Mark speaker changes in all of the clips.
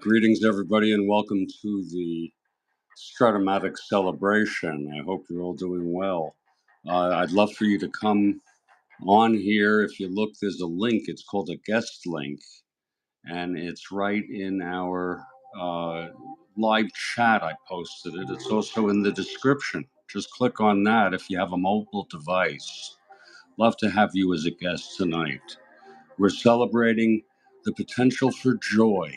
Speaker 1: Greetings, everybody, and welcome to the Strat-O-Matic Celebration. I hope you're all doing well. I'd love for you to come on here. If you look, there's a link. It's called a guest link, and it's right in our live chat. I posted it. It's also in the description. Just click on that if you have a mobile device. Love to have you as a guest tonight. We're celebrating the potential for joy.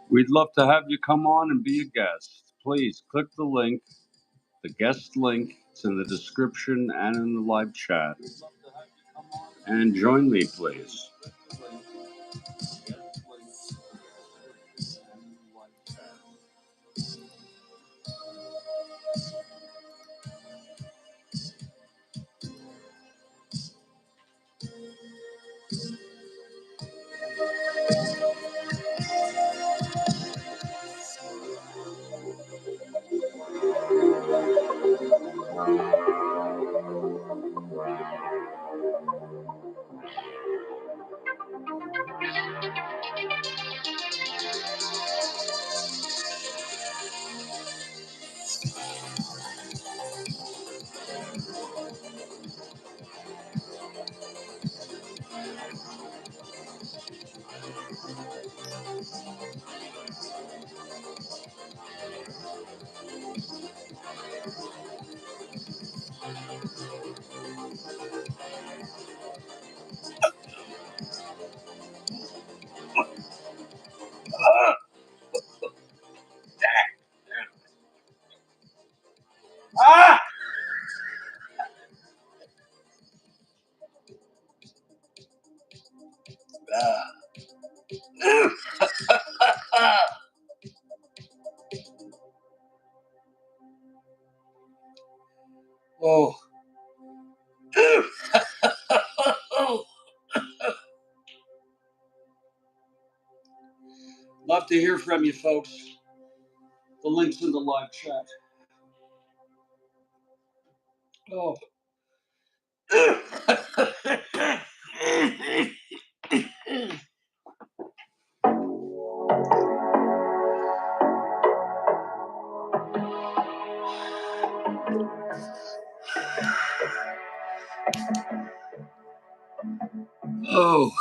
Speaker 1: We'd love to have you come on and be a guest. Please click the link, the guest link. It's in the description and in the live chat. And join me, please. Oh. Love to hear from you, folks. The link's in the live chat. Oh. Oh.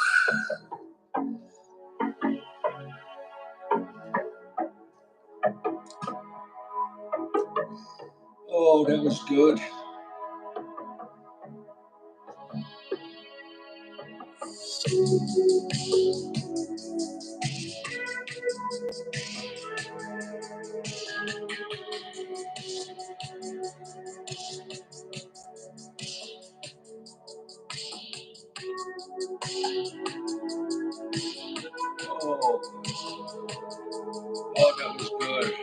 Speaker 1: Oh, that was good. Oh, oh, that was good.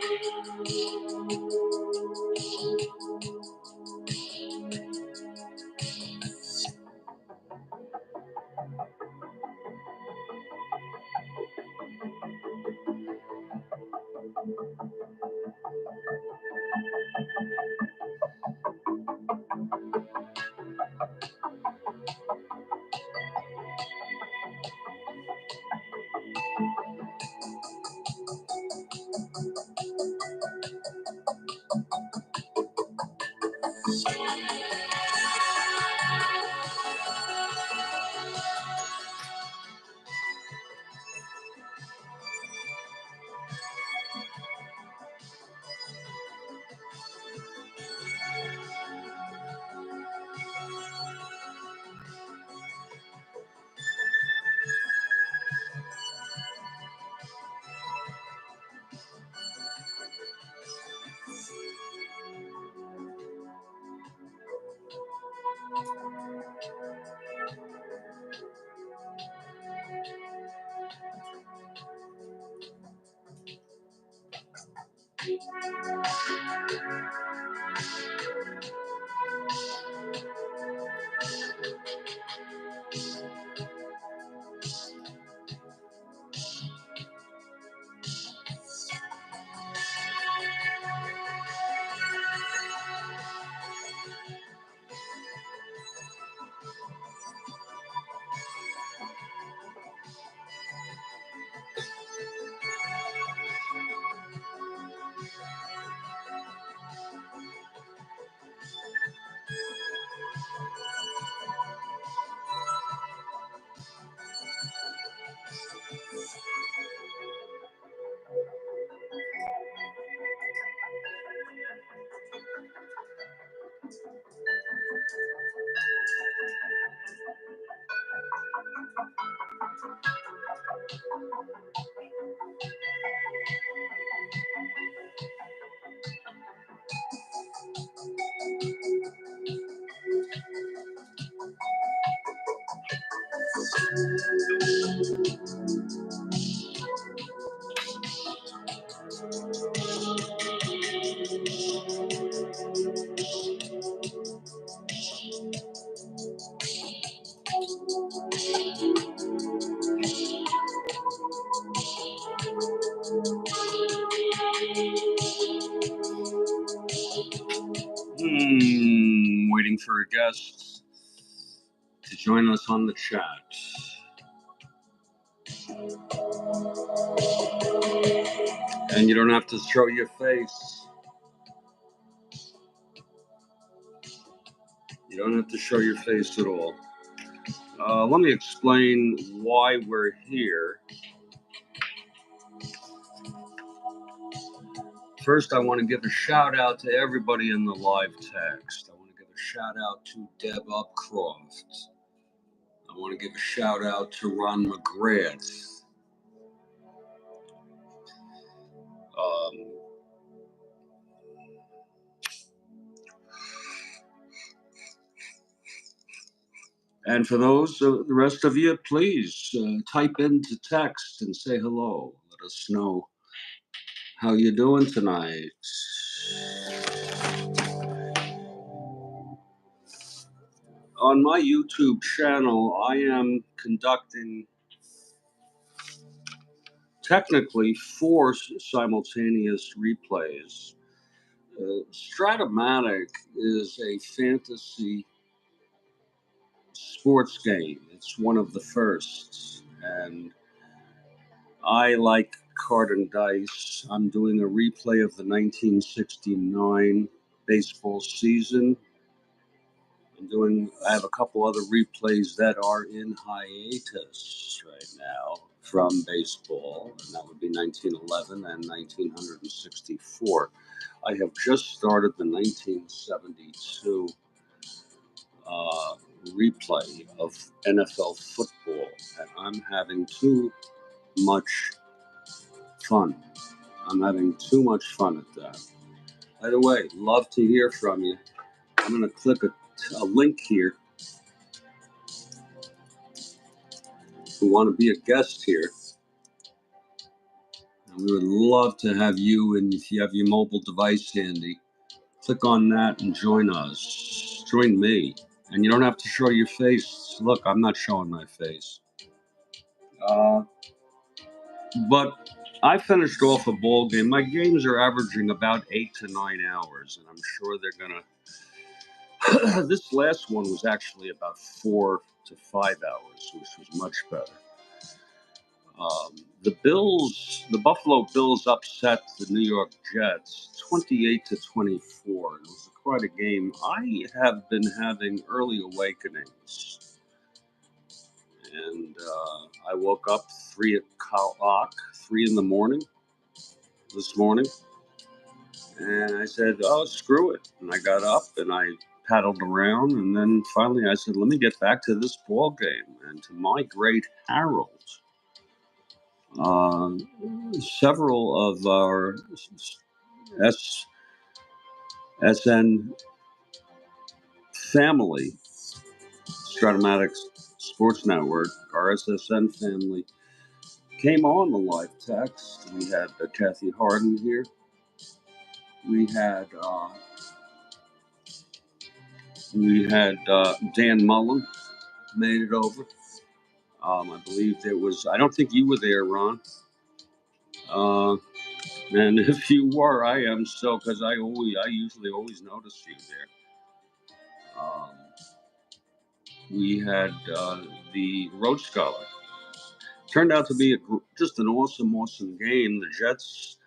Speaker 1: Waiting for a guest to join us on the chat. And you don't have to show your face. You don't have to show your face at all. Let me explain why we're here. First, I want to give a shout out to everybody in the live text. I want to give a shout out to Deb Upcroft. I want to give a shout out to Ron McGrath. And for those, the rest of you, please type into text and say hello. Let us know how you're doing tonight. On my YouTube channel, I am conducting technically 4 simultaneous replays. Strat-O-Matic is a fantasy sports game. It's one of the first, and I like card and dice. I'm doing a replay of the 1969 baseball season. I have a couple other replays that are in hiatus right now from baseball, and that would be 1911 and 1964. I have just started the 1972 replay of NFL football, and I'm having too much fun. I'm having too much fun at that. By the way, love to hear from you. I'm going to click a link here. Who want to be a guest here? And we would love to have you, and if you have your mobile device handy, click on that and join us. Join me. And you don't have to show your face. Look, I'm not showing my face. But I finished off a ball game. My games are averaging about 8 to 9 hours, and I'm sure they're going to. This last one was actually about 4 to 5 hours, which was much better. The Buffalo Bills upset the New York Jets 28 to 24. It was quite a game. I have been having early awakenings, and I woke up 3 o'clock, 3 in the morning this morning, and I said, "Oh, screw it!" And I got up and I paddled around, and then finally I said, "Let me get back to this ball game." And to my great Harold. Several of our SN family, Strat-O-Matic Sports Network, our SSN family, came on the live text. We had Kathy Harden here. We had Dan Mullen made it over. I believe there was. I don't think you were there, Ron. And if you were, I am so, because I usually always notice you there. We had the Road Scholar. Turned out to be just an awesome game. The Jets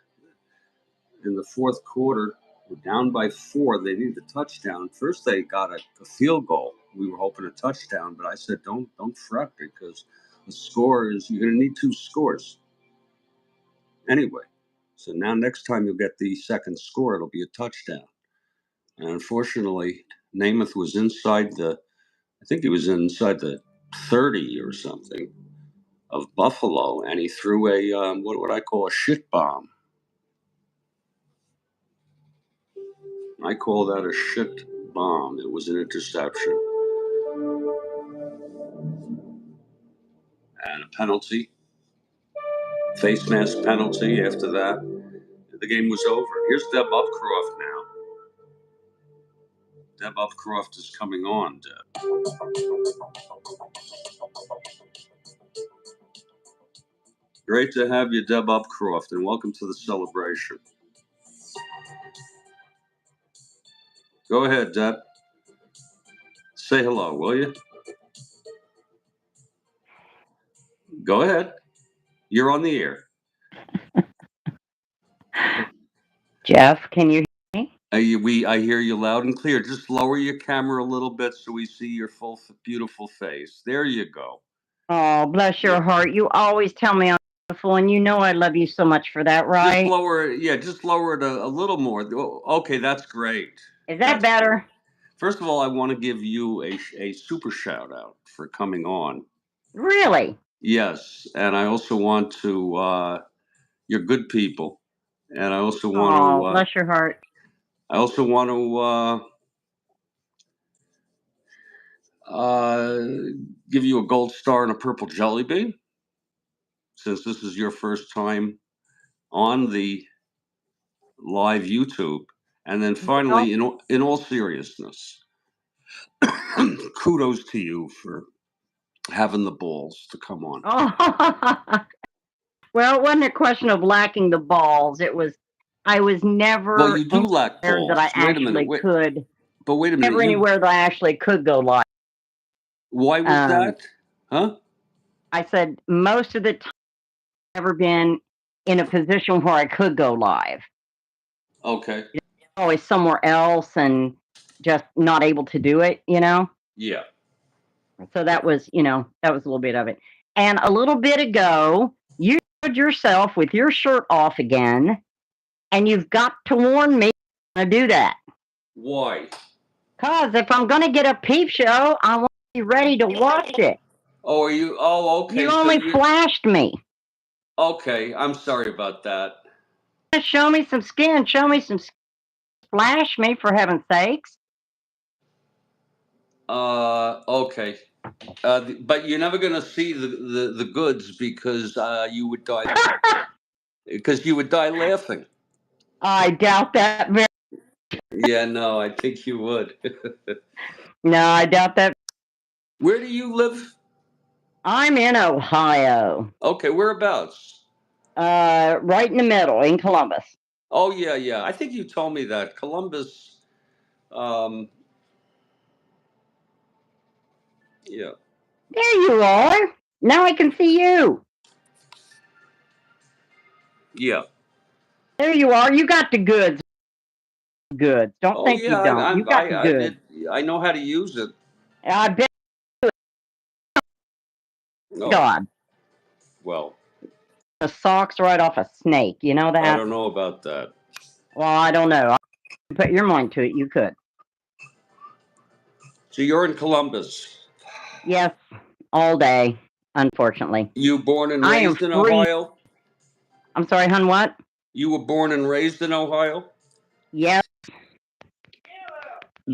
Speaker 1: in the fourth quarter were down by 4. They needed a touchdown. First, they got a field goal. We were hoping a touchdown, but I said, don't fret, because the score is, you're going to need 2 scores anyway. So now next time you'll get the second score, it'll be a touchdown. And unfortunately, Namath was inside I think he was inside the 30 or something of Buffalo, and he threw what would I call a shit bomb. I call that a shit bomb. It was an interception. And a penalty, face mask penalty after that. The game was over. Here's Deb Upcroft now. Deb Upcroft is coming on, Deb. Great to have you, Deb Upcroft, and welcome to the celebration. Go ahead, Deb. Say hello, will you? Go ahead. You're on the air.
Speaker 2: Jeff, can you hear
Speaker 1: me? I hear you loud and clear. Just lower your camera a little bit so we see your full, beautiful face. There you go.
Speaker 2: Oh, bless your heart. You always tell me I'm beautiful, and you know I love you so much for that, right?
Speaker 1: Just lower it a little more. Okay, that's great.
Speaker 2: Is that better?
Speaker 1: Great. First of all, I want to give you a super shout out for coming on.
Speaker 2: Really?
Speaker 1: Yes, and I also want to. You're good people, and I also want to.
Speaker 2: Oh, bless your heart.
Speaker 1: I also want to give you a gold star and a purple jelly bean, since this is your first time on the live YouTube. And then finally, in all seriousness, kudos to you for having the balls to come on.
Speaker 2: Oh, well, it wasn't a question of lacking the balls. I was never
Speaker 1: Well, you do lack
Speaker 2: anywhere
Speaker 1: balls.
Speaker 2: that I
Speaker 1: Wait a minute.
Speaker 2: actually could.
Speaker 1: But wait a minute.
Speaker 2: Never anywhere that I actually could go live.
Speaker 1: Why was that? Huh?
Speaker 2: I said most of the time I've never been in a position where I could go live.
Speaker 1: Okay.
Speaker 2: Always somewhere else and just not able to do it,
Speaker 1: Yeah.
Speaker 2: So that was, that was a little bit of it. And a little bit ago, you showed yourself with your shirt off again, and you've got to warn me to do that.
Speaker 1: Why?
Speaker 2: Because if I'm going to get a peep show, I want to be ready to watch it.
Speaker 1: Oh, are you? Oh, okay.
Speaker 2: You only flashed me.
Speaker 1: Okay, I'm sorry about that.
Speaker 2: Show me some skin. Show me some skin. Flash me, for heaven's sakes.
Speaker 1: Okay. But you're never going to see the goods because you would die. Because you would die laughing.
Speaker 2: I doubt that very.
Speaker 1: Yeah, no, I think you would.
Speaker 2: No, I doubt that.
Speaker 1: Where do you live?
Speaker 2: I'm in Ohio.
Speaker 1: Okay, whereabouts?
Speaker 2: Right in the middle, in Columbus.
Speaker 1: Oh, yeah. I think you told me that. Columbus, yeah.
Speaker 2: There you are. Now I can see you.
Speaker 1: Yeah.
Speaker 2: There you are. You got the goods. Goods. Don't think you don't. You got the goods.
Speaker 1: I know how to use it.
Speaker 2: I bet.
Speaker 1: Oh,
Speaker 2: God.
Speaker 1: well.
Speaker 2: The socks right off a snake. You know that?
Speaker 1: I don't know about that.
Speaker 2: Well, I don't know. Put your mind to it. You could.
Speaker 1: So you're in Columbus.
Speaker 2: Yes, all day, unfortunately.
Speaker 1: You born and raised in Ohio?
Speaker 2: I'm sorry, hon, what?
Speaker 1: You were born and raised in Ohio?
Speaker 2: Yes.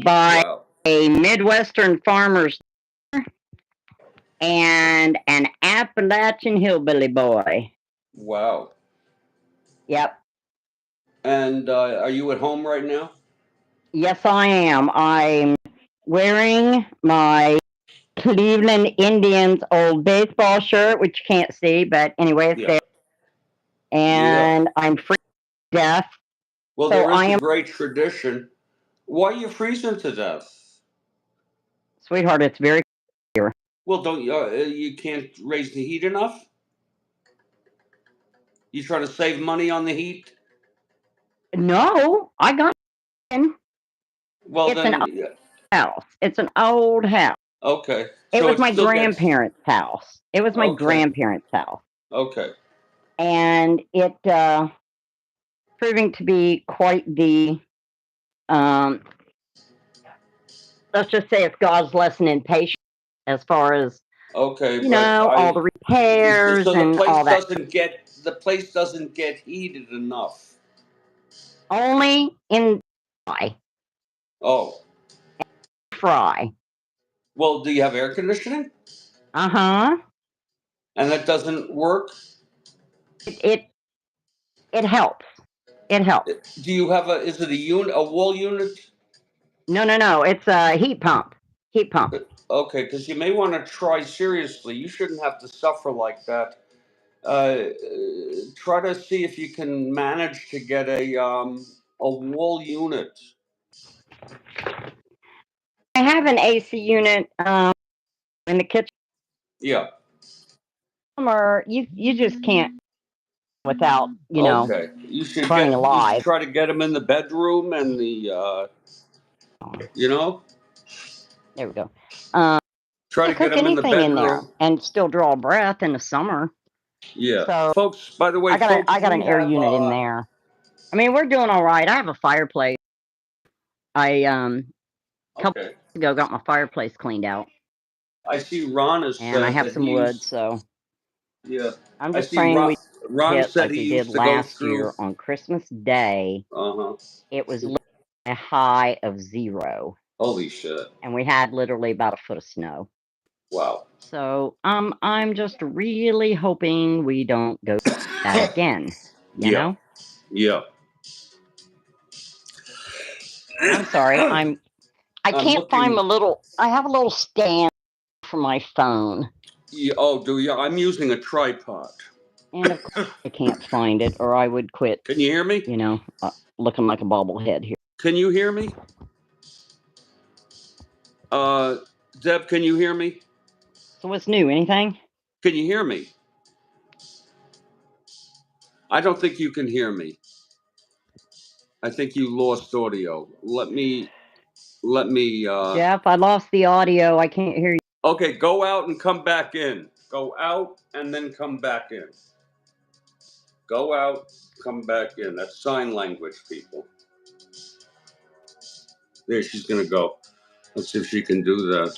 Speaker 2: By a Midwestern farmer's and an Appalachian hillbilly boy.
Speaker 1: Wow.
Speaker 2: Yep.
Speaker 1: And are you at home right now?
Speaker 2: Yes, I am. I'm wearing my Cleveland Indians old baseball shirt, which you can't see, but anyway, it's there. And I'm freezing to death.
Speaker 1: Well, there is a great tradition. Why are you freezing to death?
Speaker 2: Sweetheart, it's very clear.
Speaker 1: Well, don't you can't raise the heat enough? You trying to save money on the heat?
Speaker 2: No, I got it.
Speaker 1: Well,
Speaker 2: it's an old house. It's an old house.
Speaker 1: Okay.
Speaker 2: It was my grandparents' house. It was my grandparents' house.
Speaker 1: Okay.
Speaker 2: And it proving to be quite the let's just say it's God's lesson in patience as far as all the repairs
Speaker 1: so
Speaker 2: and all that.
Speaker 1: The place doesn't get heated enough.
Speaker 2: Only in fry.
Speaker 1: Oh.
Speaker 2: Fry.
Speaker 1: Well, do you have air conditioning?
Speaker 2: Uh-huh.
Speaker 1: And that doesn't work?
Speaker 2: It helps. It helps.
Speaker 1: Do you have is it a wall unit?
Speaker 2: No. It's a heat pump. Heat pump.
Speaker 1: Okay, because you may want to try seriously. You shouldn't have to suffer like that. Try to see if you can manage to get a wall unit.
Speaker 2: I have an AC unit in the kitchen.
Speaker 1: Yeah.
Speaker 2: Or you just can't without
Speaker 1: Okay. You should
Speaker 2: burning alive.
Speaker 1: You should try to get them in the bedroom and the
Speaker 2: There we go.
Speaker 1: Try to
Speaker 2: cook
Speaker 1: get them in the bedroom
Speaker 2: in there and still draw a breath in the summer.
Speaker 1: Yeah.
Speaker 2: So,
Speaker 1: folks, by the way,
Speaker 2: I got an air unit in there. I mean, we're doing all right. I have a fireplace. I a couple days ago got my fireplace cleaned out.
Speaker 1: I see Ron is
Speaker 2: and I have some wood, so
Speaker 1: yeah.
Speaker 2: I'm just praying
Speaker 1: Ron
Speaker 2: hit
Speaker 1: said
Speaker 2: like we did last year on Christmas Day. It was a high of 0.
Speaker 1: Holy shit!
Speaker 2: And we had literally about a foot of snow.
Speaker 1: Wow.
Speaker 2: So I'm just really hoping we don't go that again. You know?
Speaker 1: Yeah.
Speaker 2: I'm sorry. I can't find my little. I have a little stand for my phone.
Speaker 1: Yeah, oh, do you? I'm using a tripod.
Speaker 2: And of course, I can't find it, or I would quit.
Speaker 1: Can you hear me?
Speaker 2: You know, looking like a bobblehead here.
Speaker 1: Can you hear me? Deb, can you hear me?
Speaker 2: So what's new? Anything?
Speaker 1: Can you hear me? I don't think you can hear me. I think you lost audio. Let me.
Speaker 2: Jeff, I lost the audio. I can't hear you.
Speaker 1: Okay, go out and come back in. Go out and then come back in. Go out, come back in. That's sign language, people. There, she's gonna go. Let's see if she can do that.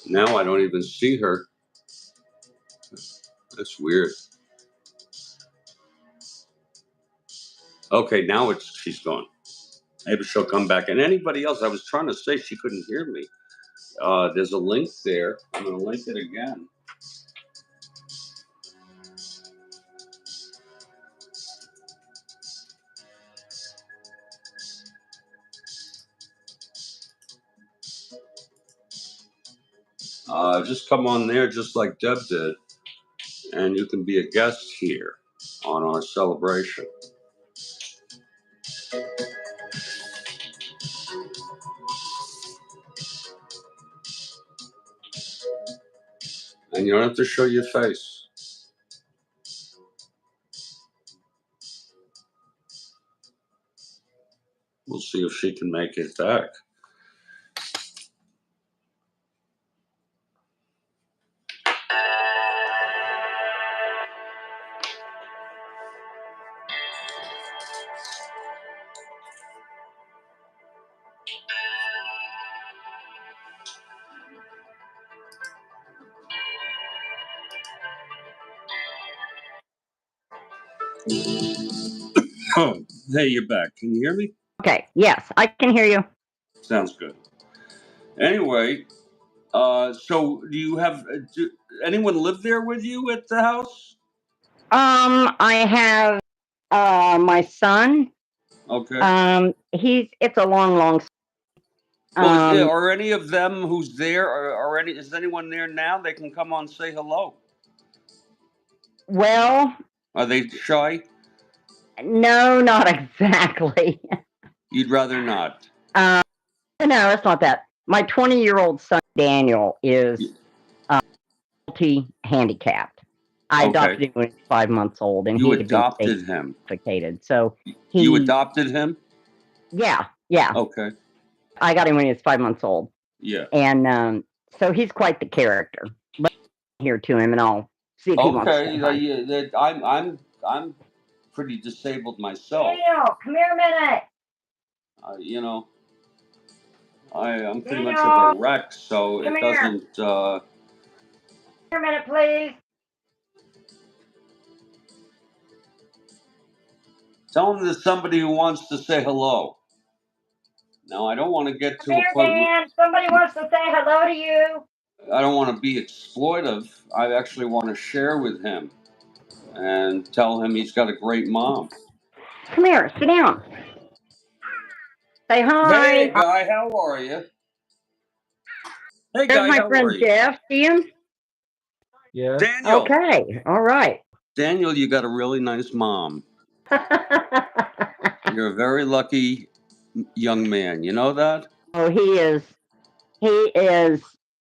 Speaker 1: Now I don't even see her. That's weird. Okay, now she's gone. Maybe she'll come back. And anybody else, I was trying to say she couldn't hear me. There's a link there. I'm going to link it again. Just come on there just like Deb did, and you can be a guest here on our celebration. And you don't have to show your face. We'll see if she can make it back. Oh, hey, you're back. Can you hear me?
Speaker 2: Okay. Yes, I can hear you.
Speaker 1: Sounds good. Anyway, so do you have anyone live there with you at the house?
Speaker 2: I have my son.
Speaker 1: Okay.
Speaker 2: It's a long.
Speaker 1: Well, are any of them who's there? Is anyone there now? They can come on and say hello.
Speaker 2: Well,
Speaker 1: Are they shy?
Speaker 2: no, not exactly.
Speaker 1: You'd rather not.
Speaker 2: No, it's not that. My 20-year-old son Daniel is multi-handicapped. I adopted him when he was 5 months old, and
Speaker 1: You
Speaker 2: he had been
Speaker 1: adopted him.
Speaker 2: certificated. So
Speaker 1: You adopted him?
Speaker 2: Yeah.
Speaker 1: Okay.
Speaker 2: I got him when he was 5 months old.
Speaker 1: Yeah.
Speaker 2: And so he's quite the character. Let me hear to him, and I'll see if he wants to say hi.
Speaker 1: Yeah, I'm pretty disabled myself.
Speaker 2: Daniel, come here a minute.
Speaker 1: I'm pretty much of a wreck, so
Speaker 2: Come
Speaker 1: it
Speaker 2: here.
Speaker 1: doesn't.
Speaker 2: Come here a minute, please.
Speaker 1: Tell him there's somebody who wants to say hello. Now, I don't want to get to a point
Speaker 2: where somebody wants to say hello to you.
Speaker 1: I don't want to be exploitive. I actually want to share with him and tell him he's got a great mom.
Speaker 2: Come here, sit down. Say hi.
Speaker 1: Hey, guy, how are you? Hey,
Speaker 2: There's
Speaker 1: guy,
Speaker 2: my
Speaker 1: how
Speaker 2: friend
Speaker 1: are you?
Speaker 2: Jeff. See him?
Speaker 3: Yeah.
Speaker 1: Daniel.
Speaker 2: Okay, all right.
Speaker 1: Daniel, you got a really nice mom. You're a very lucky young man. You know that?
Speaker 2: Oh, he is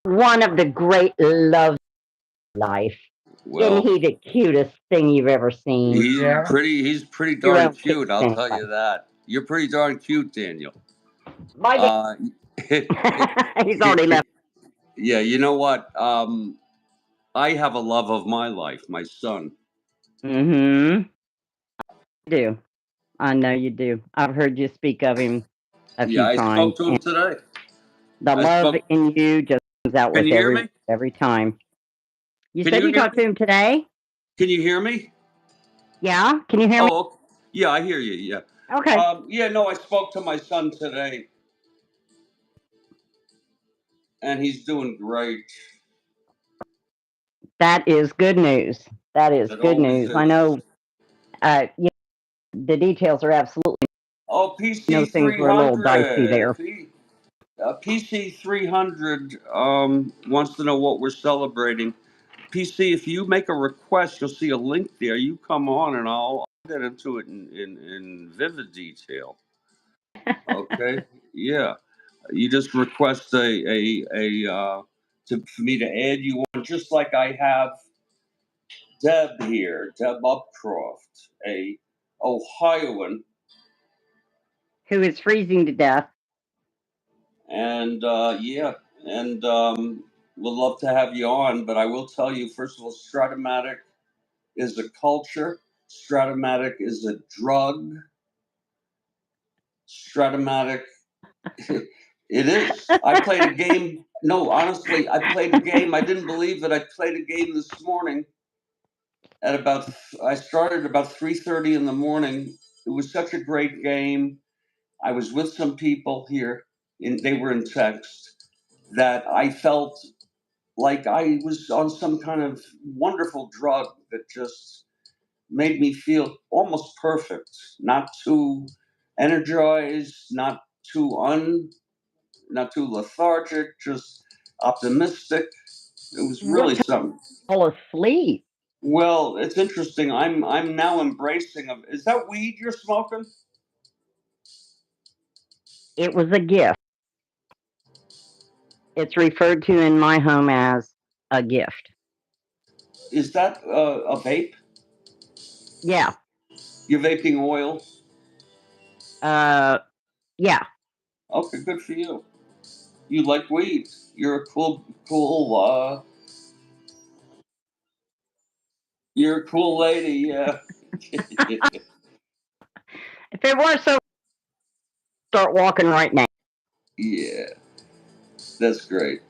Speaker 2: one of the great loves of life.
Speaker 1: Well,
Speaker 2: Isn't he the cutest thing you've ever seen?
Speaker 1: he's pretty
Speaker 2: Your
Speaker 1: darn
Speaker 2: own
Speaker 1: cute,
Speaker 2: kids,
Speaker 1: I'll
Speaker 2: anyway.
Speaker 1: tell you that. You're pretty darn cute, Daniel.
Speaker 2: Bye, he's already left.
Speaker 1: Yeah, you know what? I have a love of my life, my son.
Speaker 2: Mm-hmm. You do. I know you do. I've heard you speak of him a few times.
Speaker 1: I spoke to him today.
Speaker 2: The love in you just comes out with every time. You said you talked to him today?
Speaker 1: Can you hear me?
Speaker 2: Yeah? Can you hear me?
Speaker 1: Oh, yeah, I hear you, yeah.
Speaker 2: Okay.
Speaker 1: I spoke to my son today. And he's doing great.
Speaker 2: That is good news. That is
Speaker 1: That
Speaker 2: good
Speaker 1: always
Speaker 2: news. I
Speaker 1: is.
Speaker 2: know. The details are absolutely.
Speaker 1: Oh,
Speaker 2: No,
Speaker 1: PC
Speaker 2: things were a little dicey
Speaker 1: 300.
Speaker 2: there.
Speaker 1: PC 300 wants to know what we're celebrating. PC, if you make a request, you'll see a link there. You come on, and I'll get into it in vivid detail. Okay? Yeah. You just request for me to add you on, just like I have Deb here, Deb Upcroft, a Ohioan,
Speaker 2: Who is freezing to death.
Speaker 1: and yeah, and we'd love to have you on. But I will tell you, first of all, Strat-O-Matic is a culture. Strat-O-Matic is a drug. Strat-O-Matic, it is. I played a game. No, honestly, I played a game. I didn't believe it. I played a game this morning at about. I started about 3:30 in the morning. It was such a great game. I was with some people here, they were in text, that I felt like I was on some kind of wonderful drug that just made me feel almost perfect. Not too energized, not too lethargic, just optimistic. It was
Speaker 2: What
Speaker 1: really
Speaker 2: time?
Speaker 1: something.
Speaker 2: Fall asleep.
Speaker 1: Well, it's interesting. I'm now embracing of. Is that weed you're smoking?
Speaker 2: It was a gift. It's referred to in my home as a gift.
Speaker 1: Is that a vape?
Speaker 2: Yeah.
Speaker 1: You're vaping oil?
Speaker 2: Yeah.
Speaker 1: Okay, good for you. You like weed. You're a you're a cool lady, yeah.
Speaker 2: If it were so, start walking right now.
Speaker 1: Yeah, that's great.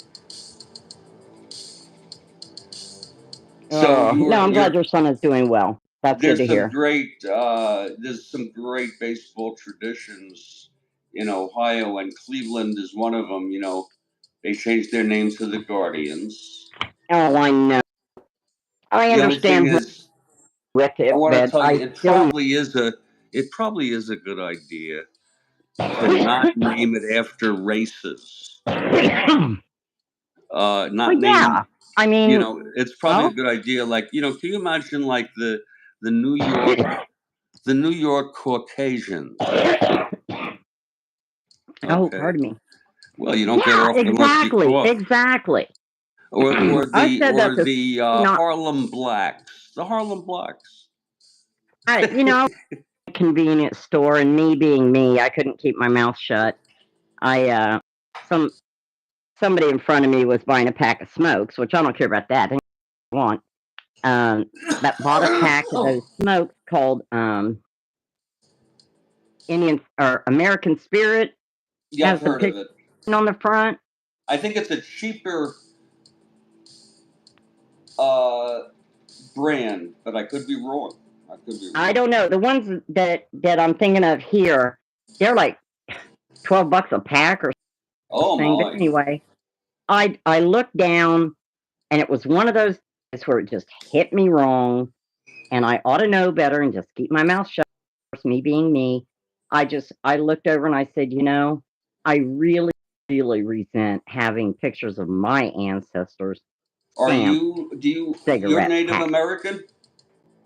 Speaker 1: So
Speaker 2: No, I'm glad
Speaker 1: you're
Speaker 2: your son is doing well. That's good to hear.
Speaker 1: there's some great baseball traditions in Ohio, and Cleveland is one of them. They changed their name to the Guardians.
Speaker 2: Oh, I know. I
Speaker 1: The only thing
Speaker 2: understand
Speaker 1: is,
Speaker 2: with
Speaker 1: I
Speaker 2: it,
Speaker 1: want to
Speaker 2: but
Speaker 1: tell you,
Speaker 2: I still.
Speaker 1: it probably is a good idea to not name it after races.
Speaker 2: Well,
Speaker 1: Not name,
Speaker 2: yeah. I mean,
Speaker 1: it's probably a
Speaker 2: well,
Speaker 1: good idea. Like, can you imagine like the New York, the New York Caucasians?
Speaker 2: oh,
Speaker 1: Okay.
Speaker 2: pardon me.
Speaker 1: Well, you don't get
Speaker 2: Yeah,
Speaker 1: off unless you
Speaker 2: exactly,
Speaker 1: cough.
Speaker 2: exactly.
Speaker 1: Or
Speaker 2: I
Speaker 1: the
Speaker 2: said that to not.
Speaker 1: Harlem Blacks. The Harlem Blacks.
Speaker 2: I convenience store, and me being me, I couldn't keep my mouth shut. I some somebody in front of me was buying a pack of smokes, which I don't care about that. I want that bought a pack of those smokes called Indian or American Spirit.
Speaker 1: Yeah, I've
Speaker 2: Has the
Speaker 1: heard of
Speaker 2: picture
Speaker 1: it.
Speaker 2: on the front.
Speaker 1: I think it's a cheaper uh, brand, but I could be wrong. I could be
Speaker 2: I
Speaker 1: wrong.
Speaker 2: don't know. The ones that I'm thinking of here, they're like $12 a pack or
Speaker 1: Oh
Speaker 2: something. But
Speaker 1: my.
Speaker 2: anyway, I looked down, and it was one of those days where it just hit me wrong, and I ought to know better and just keep my mouth shut. Of course, me being me, I looked over and I said, I really really resent having pictures of my ancestors
Speaker 1: Are
Speaker 2: stamped
Speaker 1: you're
Speaker 2: cigarette
Speaker 1: Native
Speaker 2: pack.
Speaker 1: American?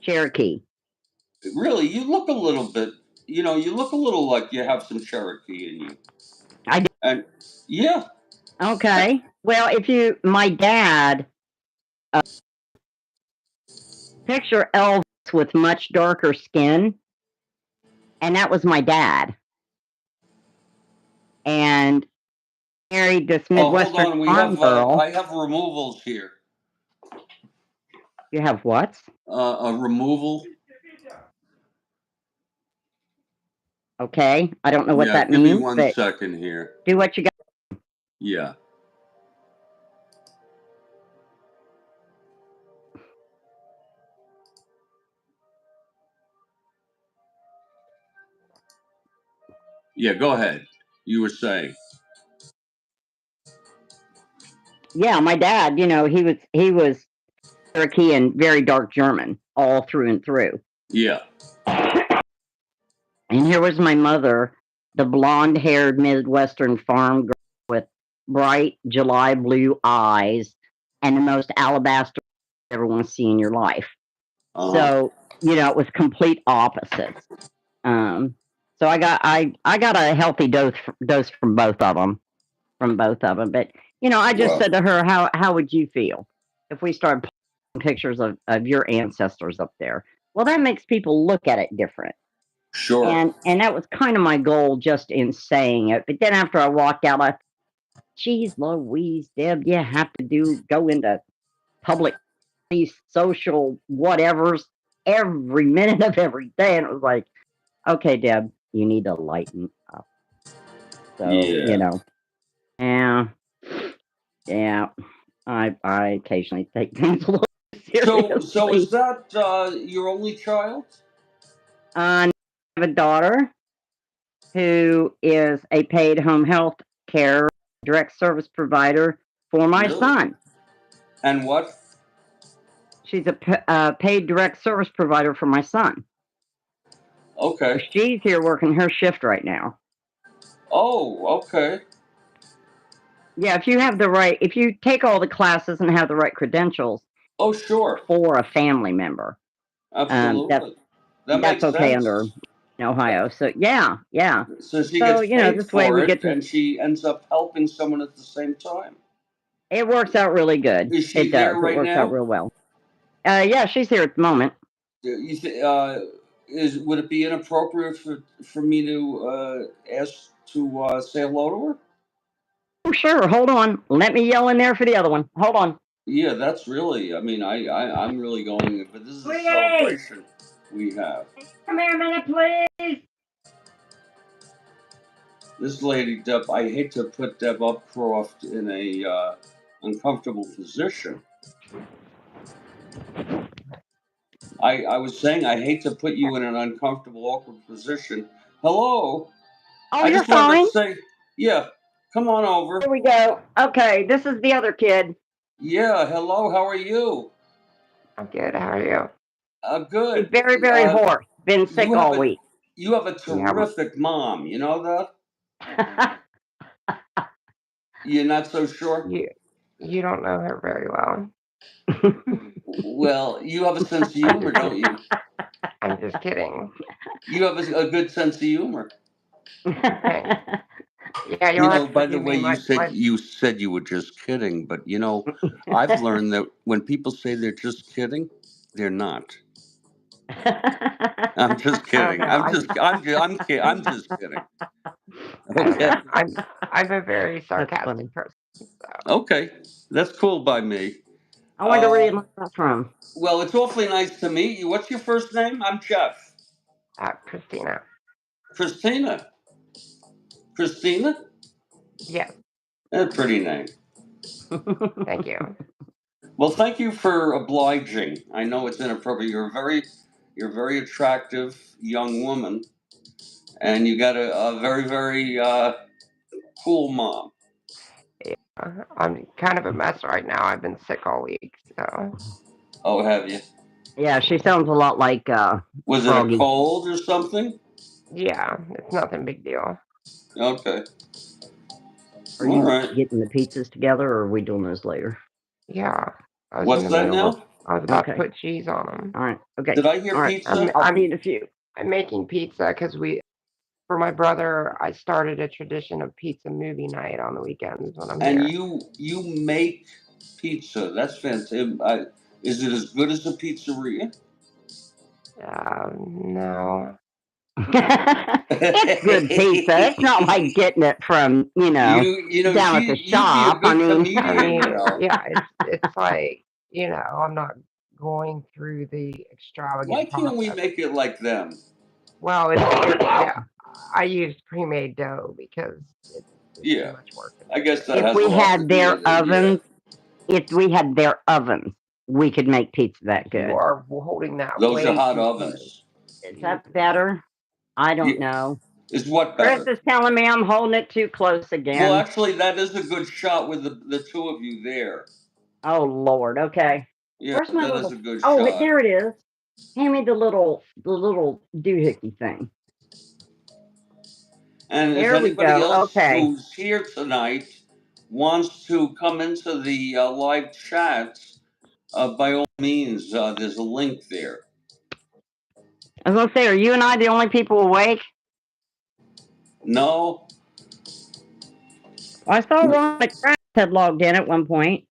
Speaker 2: Cherokee.
Speaker 1: Really? You look a little bit, you look a little like you have some Cherokee in you.
Speaker 2: I do.
Speaker 1: And yeah,
Speaker 2: Okay. Well, my dad, picture Elvis with much darker skin, and that was my dad. And married this
Speaker 1: oh, hold
Speaker 2: Midwestern
Speaker 1: on.
Speaker 2: farm girl.
Speaker 1: I have removals here.
Speaker 2: You have what?
Speaker 1: A removal.
Speaker 2: Okay. I don't know what
Speaker 1: Yeah,
Speaker 2: that
Speaker 1: give me
Speaker 2: means,
Speaker 1: one
Speaker 2: but
Speaker 1: second here.
Speaker 2: do what you got.
Speaker 1: Yeah. Yeah, go ahead. You were saying.
Speaker 2: Yeah, my dad, he was Cherokee and very dark German, all through and through.
Speaker 1: Yeah.
Speaker 2: And here was my mother, the blonde-haired Midwestern farm girl with bright July blue eyes and the most alabaster you ever want to see in your life. So, it was complete opposites. So I got a healthy dose from both of them. But I just said to her, how would you feel if we started putting pictures of your ancestors up there? Well, that makes people look at it different.
Speaker 1: Sure.
Speaker 2: And that was kind of my goal just in saying it. But then after I walked out, I thought, geez, Louise, Deb, you have to go into public social whatevers every minute of every day. And it was like, okay, Deb, you need to lighten up. So, yeah, I occasionally take things a little seriously.
Speaker 1: So is that your only child?
Speaker 2: I have a daughter who is a paid home health care direct service provider for my son.
Speaker 1: And what?
Speaker 2: She's a paid direct service provider for my son.
Speaker 1: Okay.
Speaker 2: So she's here working her shift right now.
Speaker 1: Oh, okay.
Speaker 2: Yeah, if you take all the classes and have the right credentials.
Speaker 1: Oh, sure.
Speaker 2: For a family member.
Speaker 1: Absolutely.
Speaker 2: That's okay sense. Under Ohio. So yeah.
Speaker 1: So she gets paid
Speaker 2: this
Speaker 1: for
Speaker 2: way we
Speaker 1: it,
Speaker 2: get to,
Speaker 1: and she ends up helping someone at the same time.
Speaker 2: It works out really good.
Speaker 1: Is she here right now?
Speaker 2: It works out real well. Yeah, she's here at the moment.
Speaker 1: Would it be inappropriate for me to ask to say hello to her?
Speaker 2: Oh, sure. Hold on. Let me yell in there for the other one. Hold on.
Speaker 1: Yeah, that's really. I mean, I'm really going. But this is a celebration we have.
Speaker 2: Come here a minute, please.
Speaker 1: This lady, Deb. I hate to put Deb Upcroft in a uncomfortable position. I was saying I hate to put you in an uncomfortable, awkward position. Hello.
Speaker 2: Oh, you're fine.
Speaker 1: To say, yeah, come on over.
Speaker 2: Here we go. Okay, this is the other kid.
Speaker 1: Yeah, hello. How are you?
Speaker 2: I'm good. How are you?
Speaker 1: Good.
Speaker 2: He's very, very hoarse. Been sick all week.
Speaker 1: You have a terrific mom. You know that? You're not so sure?
Speaker 4: You don't know her very well.
Speaker 1: Well, you have a sense of humor, don't you?
Speaker 4: I'm just kidding.
Speaker 1: You have a good sense of humor.
Speaker 4: Okay. Yeah,
Speaker 1: by the way, you said you were just kidding, but I've learned that when people say they're just kidding, they're not. I'm just kidding. I'm just kidding. Okay.
Speaker 4: I'm a very sarcastic person. So.
Speaker 1: Okay, that's cool by me.
Speaker 2: I wonder where you learned that from.
Speaker 1: Well, it's awfully nice to meet you. What's your first name? I'm Jeff.
Speaker 4: Christina.
Speaker 1: Christina? Christina?
Speaker 4: Yes.
Speaker 1: That's a pretty name.
Speaker 4: Thank you.
Speaker 1: Well, thank you for obliging. I know it's inappropriate. You're a very attractive young woman, and you got a very, very cool mom.
Speaker 4: Yeah, I'm kind of a mess right now. I've been sick all week, so.
Speaker 1: Oh, have you?
Speaker 2: Yeah, she sounds a lot like
Speaker 1: Was
Speaker 2: Froggy.
Speaker 1: it a cold or something?
Speaker 4: Yeah, it's nothing big deal.
Speaker 1: Okay.
Speaker 2: Are you getting the pizzas together, or are we doing those later?
Speaker 4: Yeah.
Speaker 1: What's that now?
Speaker 4: I was about to put cheese on them.
Speaker 2: All right. Okay.
Speaker 1: Did I hear pizza?
Speaker 2: I'll feed a few.
Speaker 4: I'm making pizza because for my brother, I started a tradition of pizza movie night on the weekends when I'm here.
Speaker 1: And you make pizza. That's fantastic. Is it as good as a pizzeria?
Speaker 4: No.
Speaker 2: It's good pizza. It's not like getting it from down at the shop.
Speaker 4: It's like I'm not going through the extravagant.
Speaker 1: Why can't we make it like them?
Speaker 4: Well, I use pre-made dough because it's too much work.
Speaker 1: I guess that
Speaker 2: if we had their ovens, we could make pizza that good.
Speaker 4: You are holding that.
Speaker 1: Those are hot ovens.
Speaker 2: Is that better? I don't know.
Speaker 1: Is what better?
Speaker 2: Chris is telling me I'm holding it too close again.
Speaker 1: Well, actually, that is a good shot with the two of you there.
Speaker 2: Oh, Lord. Okay.
Speaker 1: Yeah,
Speaker 2: Where's my
Speaker 1: that is
Speaker 2: little?
Speaker 1: a good
Speaker 2: Oh,
Speaker 1: shot.
Speaker 2: there it is. Hand me the little doohickey thing.
Speaker 1: And if
Speaker 2: There we
Speaker 1: anybody
Speaker 2: go.
Speaker 1: else
Speaker 2: Okay.
Speaker 1: who's here tonight wants to come into the live chat, by all means, there's a link there.
Speaker 2: I was gonna say, are you and I the only people awake?
Speaker 1: No?
Speaker 2: Well, I saw Ron McGrath had logged in at one point.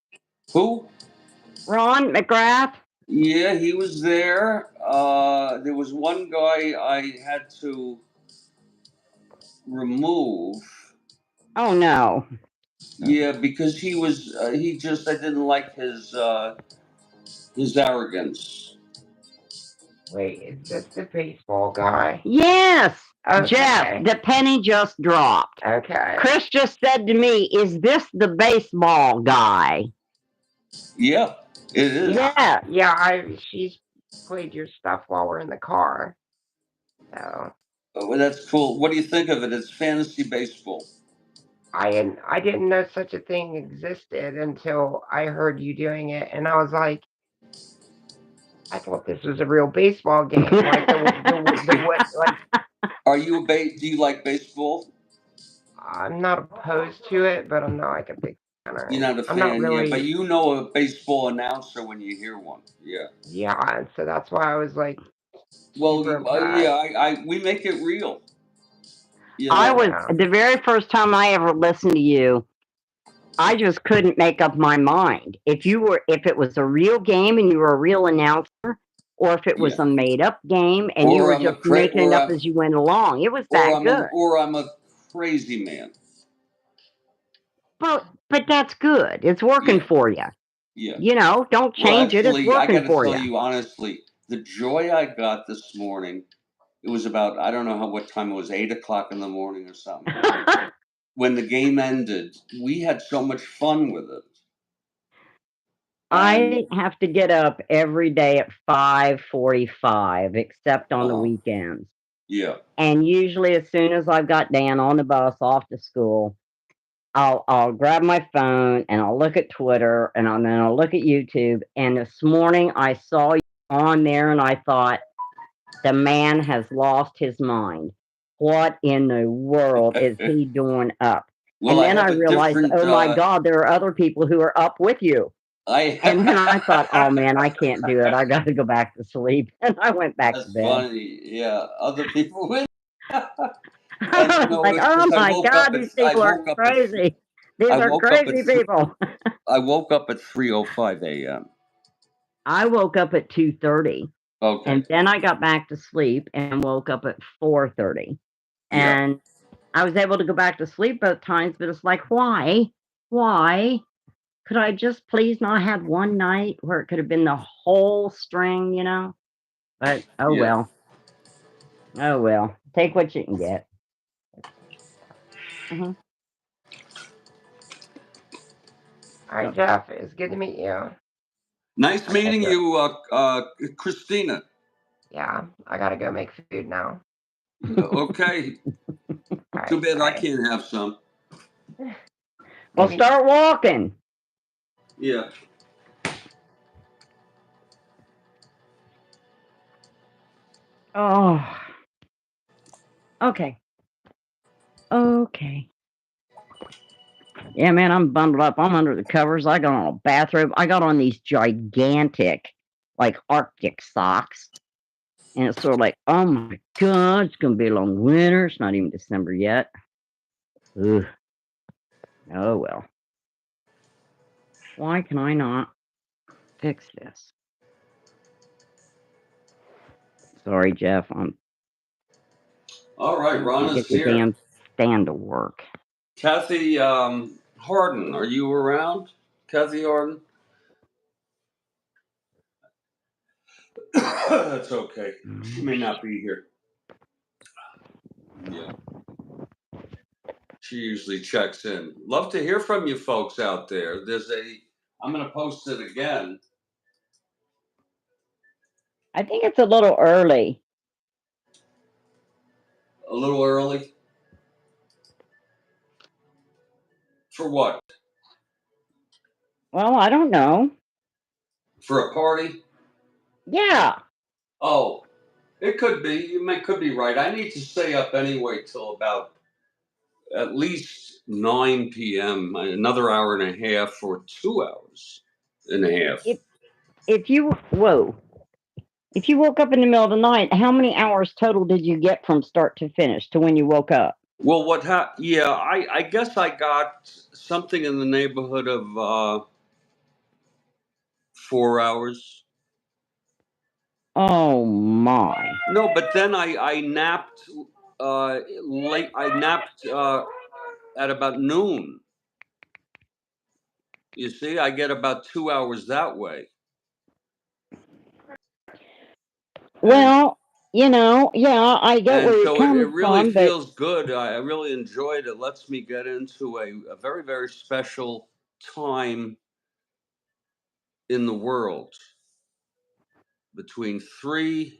Speaker 1: Who?
Speaker 2: Ron McGrath?
Speaker 1: Yeah, he was there. There was one guy I had to remove.
Speaker 2: Oh no.
Speaker 1: Yeah, because he was, he just, I didn't like his arrogance.
Speaker 4: Wait, is this the baseball guy?
Speaker 2: Yes,
Speaker 4: Okay.
Speaker 2: Jeff. The penny just dropped.
Speaker 4: Okay.
Speaker 2: Chris just said to me, "Is this the baseball guy?"
Speaker 1: Yeah, it is.
Speaker 2: Yeah.
Speaker 4: Yeah, she's played your stuff while we're in the car. So
Speaker 1: Oh, that's cool. What do you think of it? It's fantasy baseball.
Speaker 4: I didn't know such a thing existed until I heard you doing it, and I was like, I thought this was a real baseball game, like the what like.
Speaker 1: Are you do you like baseball?
Speaker 4: I'm not opposed to it, but I'm not like a big fan.
Speaker 1: You're not a
Speaker 4: I'm not
Speaker 1: fan, yeah, but
Speaker 4: really.
Speaker 1: you know a baseball announcer when you hear one. Yeah.
Speaker 4: Yeah, and so that's why I was like
Speaker 1: Well,
Speaker 4: super impressed.
Speaker 1: yeah, we make it real. You
Speaker 2: I
Speaker 1: know.
Speaker 2: was
Speaker 4: Yeah.
Speaker 2: the very first time I ever listened to you. I just couldn't make up my mind if it was a real game and you were a real announcer, or if it was
Speaker 1: Yeah.
Speaker 2: a made up game and you
Speaker 1: Or
Speaker 2: were
Speaker 1: I'm a
Speaker 2: just making it
Speaker 1: or
Speaker 2: up as you went along. It was that good.
Speaker 1: I'm a crazy man.
Speaker 2: But that's good. It's working
Speaker 1: Yeah.
Speaker 2: for you.
Speaker 1: Yeah.
Speaker 2: You know, don't
Speaker 1: Well,
Speaker 2: change it. It's
Speaker 1: actually, I got
Speaker 2: working
Speaker 1: to
Speaker 2: for
Speaker 1: tell
Speaker 2: you.
Speaker 1: you honestly, the joy I got this morning. It was about, I don't know what time it was, 8 o'clock in the morning or something. When the game ended, we had so much fun with it.
Speaker 2: I have to get up every day at 5:45, except on the weekends.
Speaker 1: Yeah.
Speaker 2: And usually, as soon as I've got Dan on the bus off to school, I'll grab my phone and I'll look at Twitter and then I'll look at YouTube. And this morning I saw you on there and I thought, the man has lost his mind. What in the world is he doing up?
Speaker 1: Well,
Speaker 2: And then I realized, oh my God, there are other people who are up with you. And then I thought, oh man, I can't do it. I got to go back to sleep. And I went back to bed.
Speaker 1: That's funny. Yeah, other people win.
Speaker 2: I was like, oh my God, these people are crazy. These are crazy people.
Speaker 1: I woke up at 3:05 a.m.
Speaker 2: I woke up at 2:30.
Speaker 1: Okay.
Speaker 2: And then I got back to sleep and woke up at 4:30. And I was able to go back to sleep both times, but it's like, why? Why? Could I just please not have one night where it could have been the whole string, you know? But oh well. Oh well. Take what you can get.
Speaker 4: All right, Jeff, it's good to meet you.
Speaker 1: Nice meeting you, Christina.
Speaker 4: Yeah, I gotta go make food now.
Speaker 1: Okay.
Speaker 4: Right,
Speaker 1: Too bad
Speaker 4: bye.
Speaker 1: I can't have some.
Speaker 2: Well, start walking.
Speaker 1: Yeah.
Speaker 2: Oh. Okay. Okay. Yeah, man, I'm bundled up. I'm under the covers. I got on a bathrobe. I got on these gigantic, like Arctic socks. And it's sort of like, oh my God, it's going to be a long winter. It's not even December yet. Ugh. Oh, well. Why can I not fix this? Sorry, Jeff.
Speaker 1: All right, Ron is
Speaker 2: get the
Speaker 1: here.
Speaker 2: damn stand to work.
Speaker 1: Kathy Harden, are you around? Kathy Harden? That's okay. She may not be here. Yeah. She usually checks in. Love to hear from you folks out there. I'm going to post it again.
Speaker 2: I think it's a little early.
Speaker 1: A little early? For what?
Speaker 2: Well, I don't know.
Speaker 1: For a party?
Speaker 2: Yeah.
Speaker 1: Oh, it could be. Could be right. I need to stay up anyway till about at least 9 p.m. Another hour and a half or 2 hours and a half.
Speaker 2: If you woke up in the middle of the night, how many hours total did you get from start to finish to when you woke up?
Speaker 1: Well, yeah, I guess I got something in the neighborhood of 4 hours.
Speaker 2: Oh my!
Speaker 1: No, but then I napped late. I napped at about noon. You see, I get about 2 hours that way.
Speaker 2: Well, yeah, I get
Speaker 1: And
Speaker 2: where you're
Speaker 1: so it
Speaker 2: coming
Speaker 1: really
Speaker 2: from, but
Speaker 1: feels good. I really enjoyed it. It lets me get into a very, very special time in the world. Between 3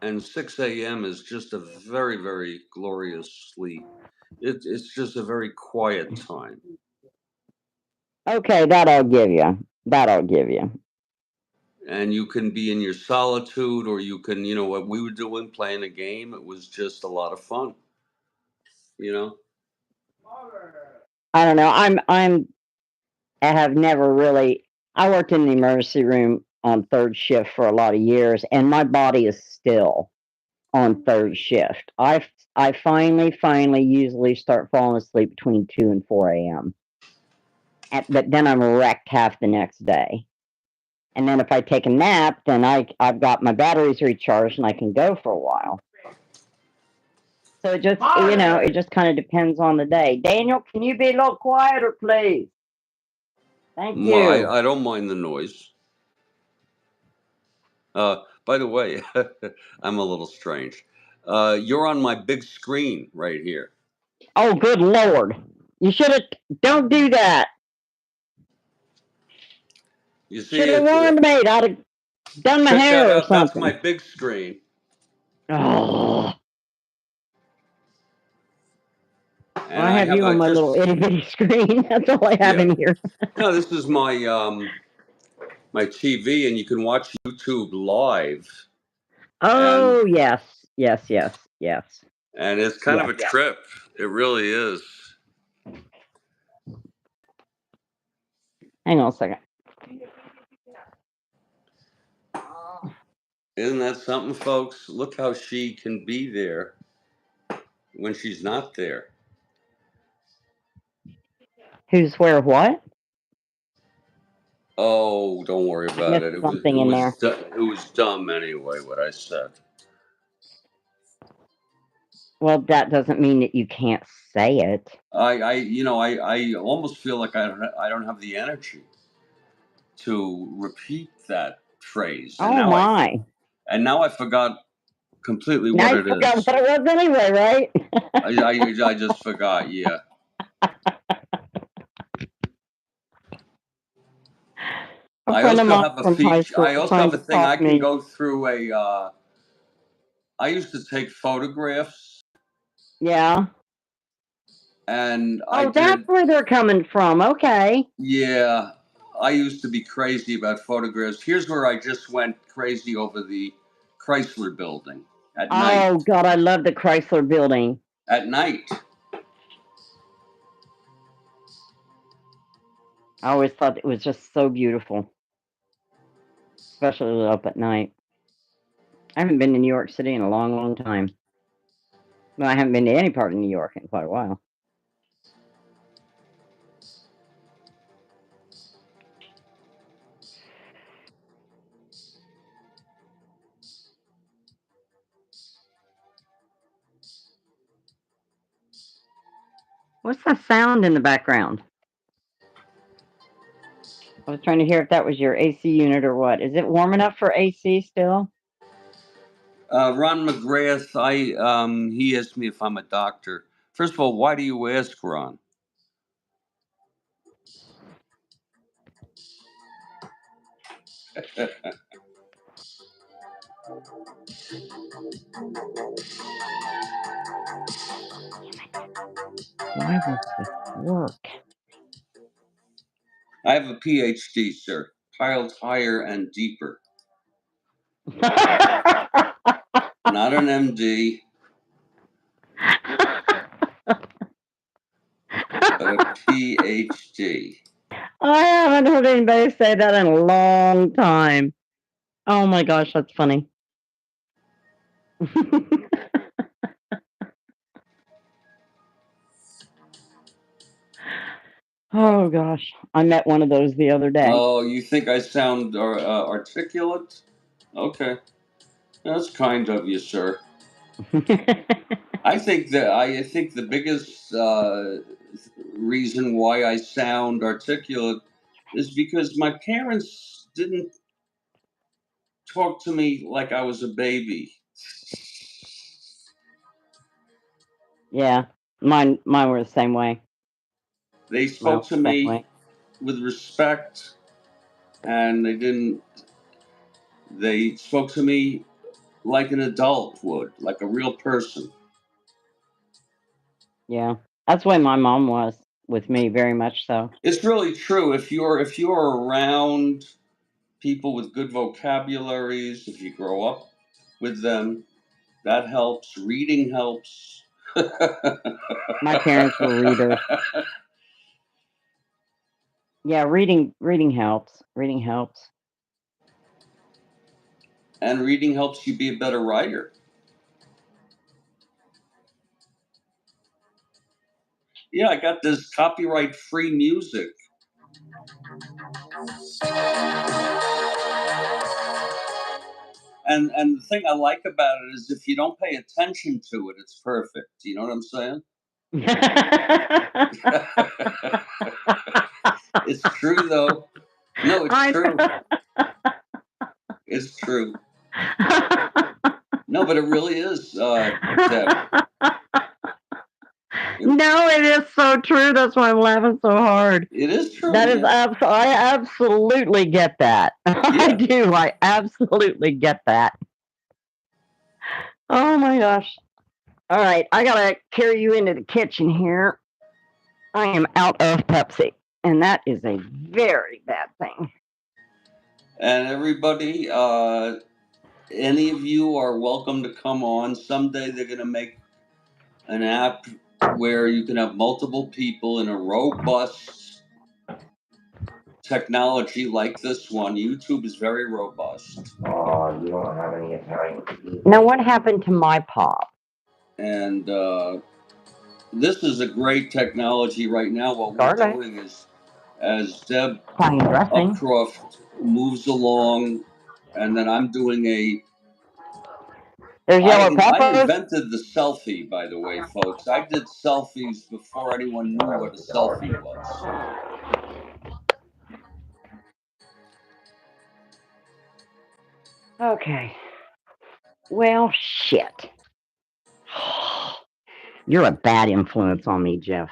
Speaker 1: and 6 a.m. is just a very, very glorious sleep. It's just a very quiet time.
Speaker 2: okay, that I'll give you. That I'll give you.
Speaker 1: And you can be in your solitude, or you can, what we were doing, playing a game. It was just a lot of fun, you know?
Speaker 2: I don't know. I have never really. I worked in the emergency room on third shift for a lot of years, and my body is still on third shift. I finally usually start falling asleep between 2 and 4 a.m. But then I'm wrecked half the next day. And then if I take a nap, then I've got my batteries recharged and I can go for a while. So it just kind of depends on the day. Daniel, can you be a little quieter, please? Thank
Speaker 1: Well,
Speaker 2: you.
Speaker 1: I don't mind the noise. By the way, I'm a little strange. You're on my big screen right here.
Speaker 2: Oh, good Lord. You should have. Don't do that.
Speaker 1: You see,
Speaker 2: Should have warned me. I'd have done my
Speaker 1: check that
Speaker 2: hair or
Speaker 1: out. That's my
Speaker 2: something.
Speaker 1: big screen.
Speaker 2: Oh.
Speaker 1: And
Speaker 2: I
Speaker 1: I
Speaker 2: have
Speaker 1: have
Speaker 2: you on
Speaker 1: a
Speaker 2: my little
Speaker 1: just,
Speaker 2: itty bitty screen. That's all I have
Speaker 1: yeah.
Speaker 2: in here.
Speaker 1: No, this is my TV, and you can watch YouTube live. And
Speaker 2: Oh, yes. Yes.
Speaker 1: and it's kind of
Speaker 2: Yes.
Speaker 1: a trip. It really is.
Speaker 2: Hang on a second.
Speaker 1: Isn't that something, folks? Look how she can be there when she's not there.
Speaker 2: Who's where what?
Speaker 1: Oh, don't worry
Speaker 2: I
Speaker 1: about
Speaker 2: missed
Speaker 1: it.
Speaker 2: something in there.
Speaker 1: It was dumb anyway. What I said.
Speaker 2: Well, that doesn't mean that you can't say it.
Speaker 1: I almost feel like I don't have the energy to repeat that phrase,
Speaker 2: Oh, my.
Speaker 1: and now I forgot completely
Speaker 2: Now
Speaker 1: what
Speaker 2: you
Speaker 1: it
Speaker 2: forgot
Speaker 1: is.
Speaker 2: what it was anyway, right?
Speaker 1: I just forgot. Yeah.
Speaker 2: A
Speaker 1: I
Speaker 2: friend of
Speaker 1: also
Speaker 2: mine
Speaker 1: have a
Speaker 2: from high
Speaker 1: feature.
Speaker 2: school
Speaker 1: I also
Speaker 2: trying
Speaker 1: have a
Speaker 2: to
Speaker 1: thing. I
Speaker 2: talk
Speaker 1: can
Speaker 2: me.
Speaker 1: go through a. I used to take photographs,
Speaker 2: Yeah.
Speaker 1: and I
Speaker 2: Oh, that's
Speaker 1: did.
Speaker 2: where they're coming from. Okay.
Speaker 1: Yeah, I used to be crazy about photographs. Here's where I just went crazy over the Chrysler Building at night.
Speaker 2: Oh, God, I love the Chrysler building.
Speaker 1: At night.
Speaker 2: I always thought it was just so beautiful, especially up at night. I haven't been to New York City in a long, long time. Well, I haven't been to any part of New York in quite a while. What's that sound in the background? I was trying to hear if that was your AC unit or what. Is it warm enough for AC still?
Speaker 1: Ron McGrath, he asked me if I'm a doctor. First of all, why do you ask, Ron?
Speaker 2: Why won't this work?
Speaker 1: I have a PhD, sir. piled higher and deeper. Not an MD, but a PhD.
Speaker 2: I haven't heard anybody say that in a long time. Oh my gosh, that's funny. Oh gosh, I met one of those the other day.
Speaker 1: Oh, you think I sound articulate? Okay, that's kind of you, sir. I think the biggest reason why I sound articulate is because my parents didn't talk to me like I was a baby.
Speaker 2: Yeah, mine were the same way.
Speaker 1: They spoke to me
Speaker 2: way.
Speaker 1: with respect, and they spoke to me like an adult would, like a real person.
Speaker 2: Yeah, that's the way my mom was with me, very much so.
Speaker 1: It's really true. If you're around people with good vocabularies, if you grow up with them, that helps. Reading helps.
Speaker 2: My parents were readers. Yeah, reading helps. Reading helps.
Speaker 1: And reading helps you be a better writer. Yeah, I got this copyright-free music. And the thing I like about it is if you don't pay attention to it, it's perfect. You know what I'm saying? It's true, though. No, it's true. It's true. No, but it really is, Deb.
Speaker 2: No, it is so true. That's why I'm laughing so hard.
Speaker 1: It is true.
Speaker 2: That is I absolutely get that. Yeah. I do. I absolutely get that. Oh my gosh. All right, I gotta carry you into the kitchen here. I am out of Pepsi, and that is a very bad thing.
Speaker 1: And everybody, any of you are welcome to come on. Someday they're going to make an app where you can have multiple people in a robust technology like this one. YouTube is very robust.
Speaker 4: Oh, you don't have any Italian.
Speaker 2: Now, what happened to my pop?
Speaker 1: And this is a great technology right now. What we're doing is, as Deb Upcroft moves along, and then I'm doing a. I invented the selfie, by the way, folks. I did selfies before anyone knew what a selfie was.
Speaker 2: Okay. Well, shit. You're a bad influence on me, Jeff.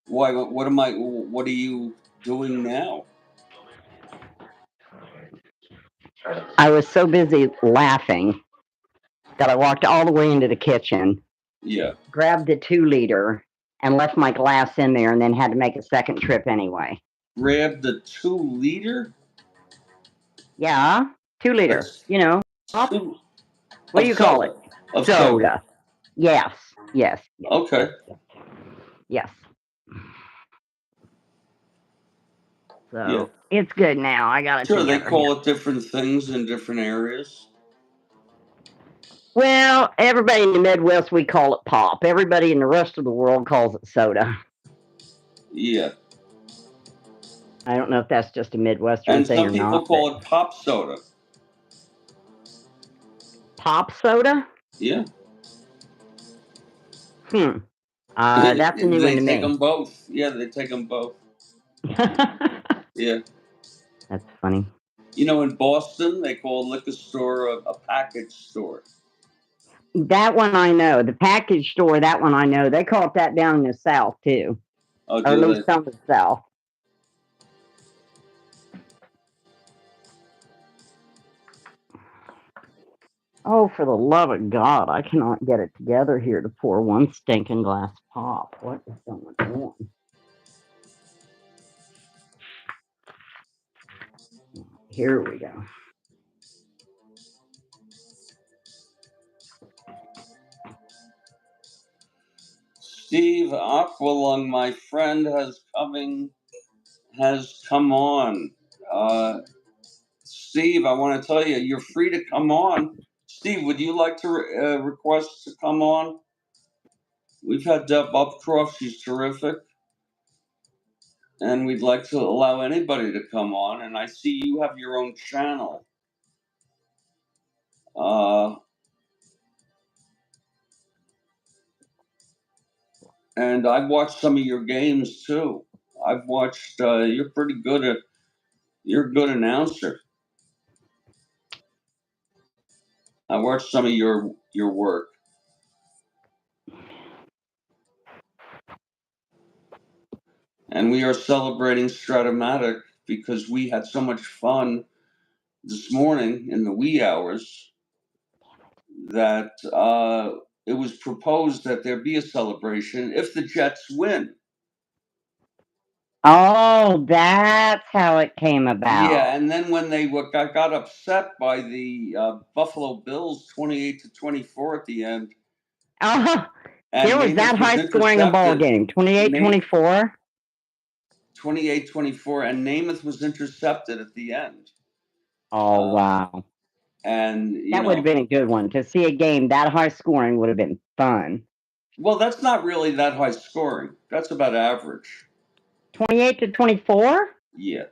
Speaker 1: Why? What are you doing now?
Speaker 2: I was so busy laughing that I walked all the way into the kitchen.
Speaker 1: Yeah.
Speaker 2: Grabbed the 2-liter and left my glass in there, and then had to make a second trip anyway.
Speaker 1: Grabbed the 2-liter?
Speaker 2: Yeah, 2-liter.
Speaker 1: That's
Speaker 2: you know, what do you call it?
Speaker 1: Of
Speaker 2: soda. Yes.
Speaker 1: Okay.
Speaker 2: Yes. So it's good now. I got it.
Speaker 1: Sure, they call it different things in different areas.
Speaker 2: Well, everybody in the Midwest, we call it pop. Everybody in the rest of the world calls it soda.
Speaker 1: Yeah.
Speaker 2: I don't know if that's just a Midwestern thing or not.
Speaker 1: And some people call it pop soda.
Speaker 2: Pop soda?
Speaker 1: Yeah.
Speaker 2: That's a new one to me.
Speaker 1: They take them both. Yeah, they take them both. Yeah.
Speaker 2: That's funny.
Speaker 1: You know, in Boston, they call a liquor store a package store.
Speaker 2: That one I know. The package store, that one I know. They call it that down in the South, too.
Speaker 1: Oh,
Speaker 2: or at least some of the South. Oh, for the love of God, I cannot get it together here to pour one stinking glass of pop. What is going on? Here we go.
Speaker 1: Steve Aqualung, my friend, has come on. Steve, I want to tell you, you're free to come on. Steve, would you like to request to come on? We've had Deb Upcroft, she's terrific. And we'd like to allow anybody to come on. And I see you have your own channel. And I've watched some of your games too. I've watched. You're pretty good at. You're a good announcer. I watched some of your work. And we are celebrating Strat-O-Matic because we had so much fun this morning in the wee hours that it was proposed that there be a celebration if the Jets win.
Speaker 2: Oh, that's how it came about.
Speaker 1: Yeah, and then when they got upset by the Buffalo Bills 28-24 at the end.
Speaker 2: There was that high scoring a ball game, 28-24.
Speaker 1: 28-24, and Namath was intercepted at the end.
Speaker 2: Oh, wow.
Speaker 1: And
Speaker 2: that would have been a good one. To see a game that high scoring would have been fun.
Speaker 1: Well, that's not really that high scoring. That's about average.
Speaker 2: 28-24?
Speaker 1: Yeah.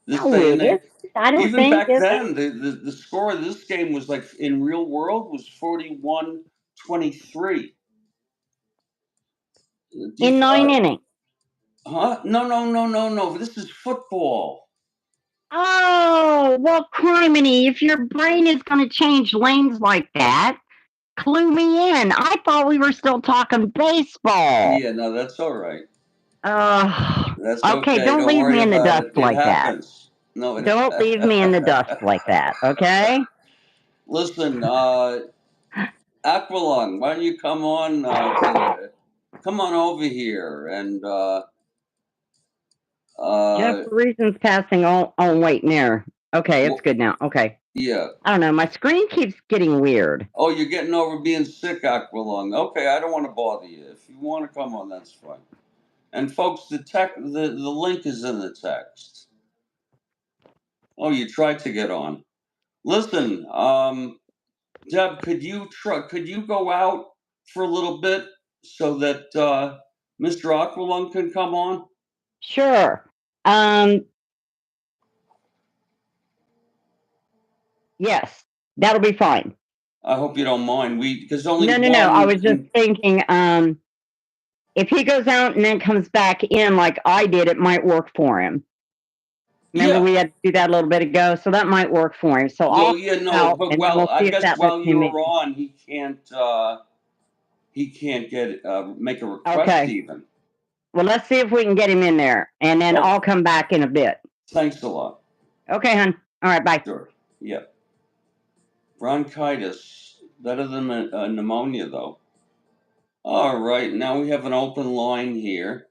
Speaker 2: No, it is. I don't
Speaker 1: even
Speaker 2: think
Speaker 1: back then, the score of this game was like in real world was 41-23.
Speaker 2: In 9 innings.
Speaker 1: Huh? No. This is football.
Speaker 2: Oh, well, criminy, if your brain is going to change lanes like that, clue me in. I thought we were still talking baseball.
Speaker 1: Yeah, no, that's all right.
Speaker 2: That's okay. Don't leave me in the dust like that. No, don't leave me in the dust like that, okay?
Speaker 1: Listen, Aqualung, why don't you come on come on over here and
Speaker 2: Jeff, for reasons passing. Oh, wait, near. Okay, it's good now. Okay.
Speaker 1: Yeah.
Speaker 2: I don't know. My screen keeps getting weird.
Speaker 1: Oh, you're getting over being sick, Aqualung. Okay, I don't want to bother you. If you want to come on, that's fine. And folks, the link is in the text. Oh, you tried to get on. Listen, Deb, could you go out for a little bit so that Mr. Aqualung can come on?
Speaker 2: Sure. Yes, that'll be fine.
Speaker 1: I hope you don't mind. Because only
Speaker 2: no. I was just thinking, if he goes out and then comes back in like I did, it might work for him. Remember, we had to do that a little bit ago, so that might work for him. So
Speaker 1: I guess while you're on, he can't get make a request even.
Speaker 2: Well, let's see if we can get him in there, and then I'll come back in a bit.
Speaker 1: Thanks a lot.
Speaker 2: Okay, hon. All right, bye.
Speaker 1: Sure. Yeah. Bronchitis, better than pneumonia, though. All right, now we have an open line here.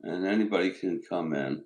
Speaker 1: And anybody can come in.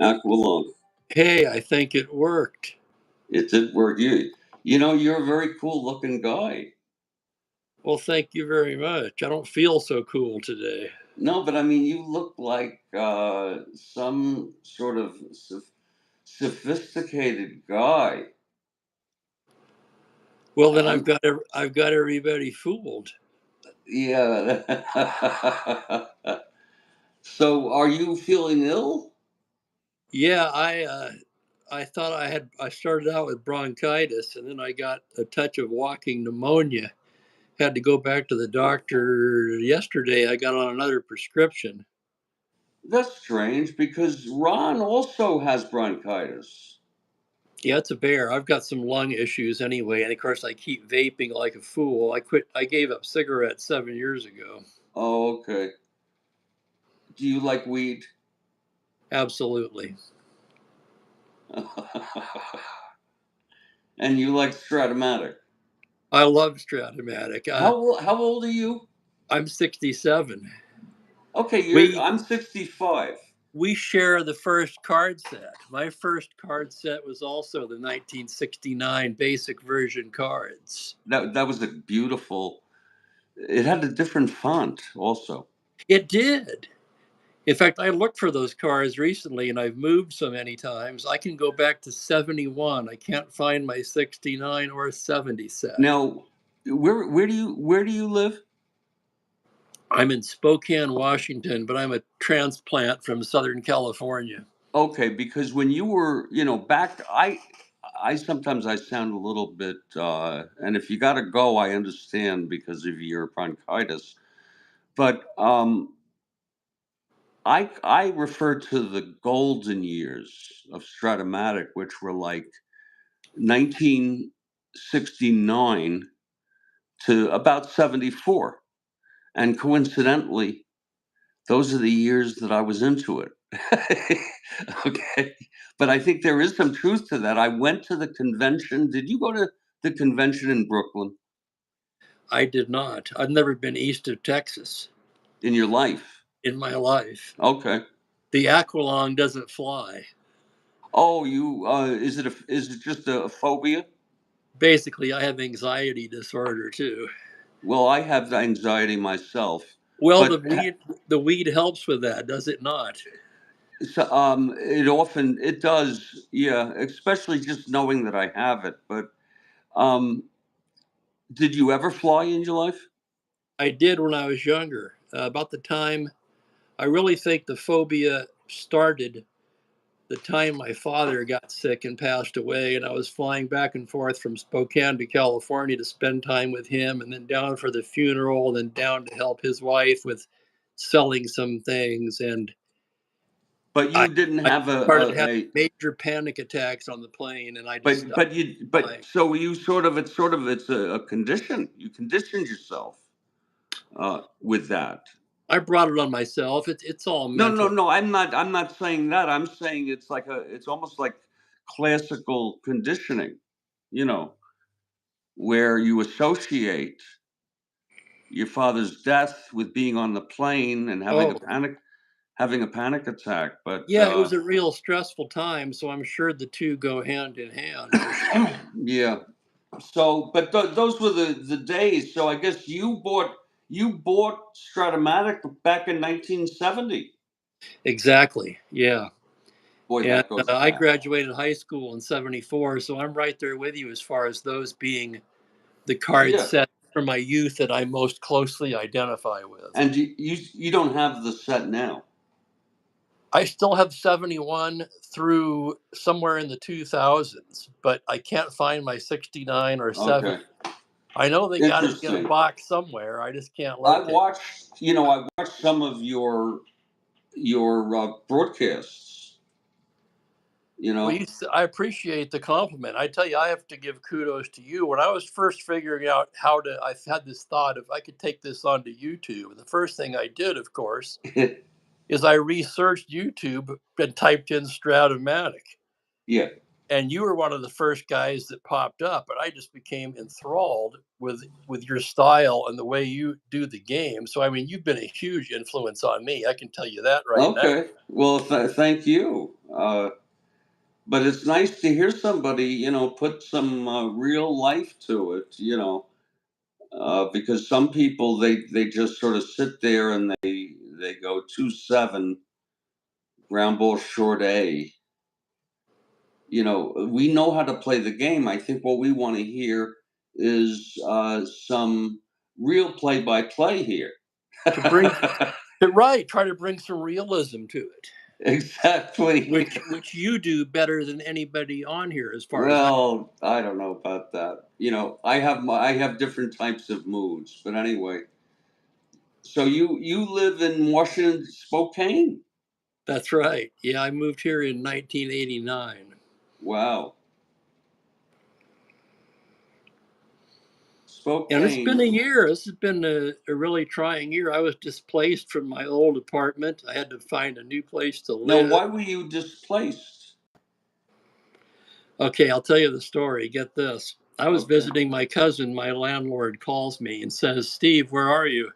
Speaker 1: Aqualung.
Speaker 5: Hey, I think it worked.
Speaker 1: It did work. You're a very cool looking guy.
Speaker 5: Well, thank you very much. I don't feel so cool today.
Speaker 1: No, but I mean, you look like some sort of sophisticated guy.
Speaker 5: Well, then
Speaker 1: Um,
Speaker 5: I've got everybody fooled.
Speaker 1: yeah. So, are you feeling ill?
Speaker 5: Yeah, I thought I started out with bronchitis, and then I got a touch of walking pneumonia. Had to go back to the doctor yesterday. I got on another prescription.
Speaker 1: That's strange because Ron also has bronchitis.
Speaker 5: Yeah, it's a bear. I've got some lung issues anyway, and of course I keep vaping like a fool. I gave up cigarettes 7 years ago.
Speaker 1: Oh, okay. Do you like weed?
Speaker 5: Absolutely.
Speaker 1: And you like Strat-O-Matic?
Speaker 5: I love Strat-O-Matic.
Speaker 1: How old are you?
Speaker 5: I'm 67.
Speaker 1: Okay,
Speaker 5: We
Speaker 1: I'm 65.
Speaker 5: we share the first card set. My first card set was also the 1969 basic version cards.
Speaker 1: That was a beautiful. It had a different font also.
Speaker 5: It did. In fact, I looked for those cards recently and I've moved so many times. I can go back to 71. I can't find my 69 or 70 set.
Speaker 1: Now, where do you live?
Speaker 5: I'm in Spokane, Washington, but I'm a transplant from Southern California.
Speaker 1: Okay, because when you were, back, I sometimes I sound a little bit, and if you got to go, I understand because of your bronchitis. But I refer to the golden years of Strat-O-Matic, which were like 1969 to about 74, and coincidentally, those are the years that I was into it. Okay. But I think there is some truth to that. I went to the convention. Did you go to the convention in Brooklyn
Speaker 5: I did not. I've never been east of Texas
Speaker 1: in your life?
Speaker 5: in my life.
Speaker 1: Okay.
Speaker 5: The aqualung doesn't fly.
Speaker 1: Oh, you is it just a phobia?
Speaker 5: Basically, I have anxiety disorder too.
Speaker 1: Well, I have anxiety myself,
Speaker 5: Well,
Speaker 1: but
Speaker 5: the weed helps with that, does it not?
Speaker 1: so, it does, yeah, especially just knowing that I have it. But um, did you ever fly in your life?
Speaker 5: I did when I was younger. About the time I really think the phobia started the time my father got sick and passed away, and I was flying back and forth from Spokane to California to spend time with him, and then down for the funeral, and then down to help his wife with selling some things. And
Speaker 1: But
Speaker 5: I,
Speaker 1: you didn't
Speaker 5: I
Speaker 1: have
Speaker 5: started having major panic attacks on the plane, and I just stopped
Speaker 1: but
Speaker 5: flying.
Speaker 1: so you it's a condition. You conditioned yourself with that.
Speaker 5: I brought it on myself. It's all
Speaker 1: No, no,
Speaker 5: mental.
Speaker 1: no. I'm not saying that. I'm saying it's almost like classical conditioning. You know, where you associate your father's death with being on the plane and
Speaker 5: Oh,
Speaker 1: having a panic attack. But
Speaker 5: yeah, it was a real stressful time, so I'm sure the two go hand in hand for sure.
Speaker 1: yeah. So, but those were the days. So I guess you bought Strat-O-Matic back in 1970.
Speaker 5: Exactly. Yeah.
Speaker 1: Boy,
Speaker 5: And
Speaker 1: that goes
Speaker 5: I
Speaker 1: back.
Speaker 5: graduated high school in 74, so I'm right there with you as far as those being the card
Speaker 1: Yeah.
Speaker 5: set from my youth that I most closely identify with.
Speaker 1: And you don't have the set now.
Speaker 5: I still have 71 through somewhere in the 2000s, but I can't find my 69 or 70.
Speaker 1: Okay.
Speaker 5: I know they got to be in a
Speaker 1: Interesting.
Speaker 5: box somewhere. I just can't locate.
Speaker 1: I watched some of your broadcasts. You
Speaker 5: Well,
Speaker 1: know.
Speaker 5: I appreciate the compliment. I tell you, I have to give kudos to you. When I was first figuring out I had this thought if I could take this onto YouTube. The first thing I did, of course, is I researched YouTube and typed in Strat-O-Matic.
Speaker 1: Yeah.
Speaker 5: And you were one of the first guys that popped up, and I just became enthralled with your style and the way you do the game. So, I mean, you've been a huge influence on me. I can tell you that right now.
Speaker 1: Okay. Well, thank you. But it's nice to hear somebody, put some real life to it, because some people they just sort of sit there and they go 2-7 ground ball short A. We know how to play the game. I think what we want to hear is some real play-by-play here.
Speaker 5: To bring right, try to bring some realism to it.
Speaker 1: Exactly.
Speaker 5: Which you do better than anybody on here, as far as
Speaker 1: I don't know about that. I have different types of moods, but anyway. So you live in Washington, Spokane?
Speaker 5: That's right. Yeah, I moved here in 1989.
Speaker 1: Wow.
Speaker 5: And it's been
Speaker 1: Spokane.
Speaker 5: a year. This has been a really trying year. I was displaced from my old apartment. I had to find a new place to
Speaker 1: Now,
Speaker 5: live.
Speaker 1: why were you displaced?
Speaker 5: Okay, I'll tell you the story. Get this. I was
Speaker 1: Okay.
Speaker 5: visiting my cousin. My landlord calls me and says, "Steve, where are you?"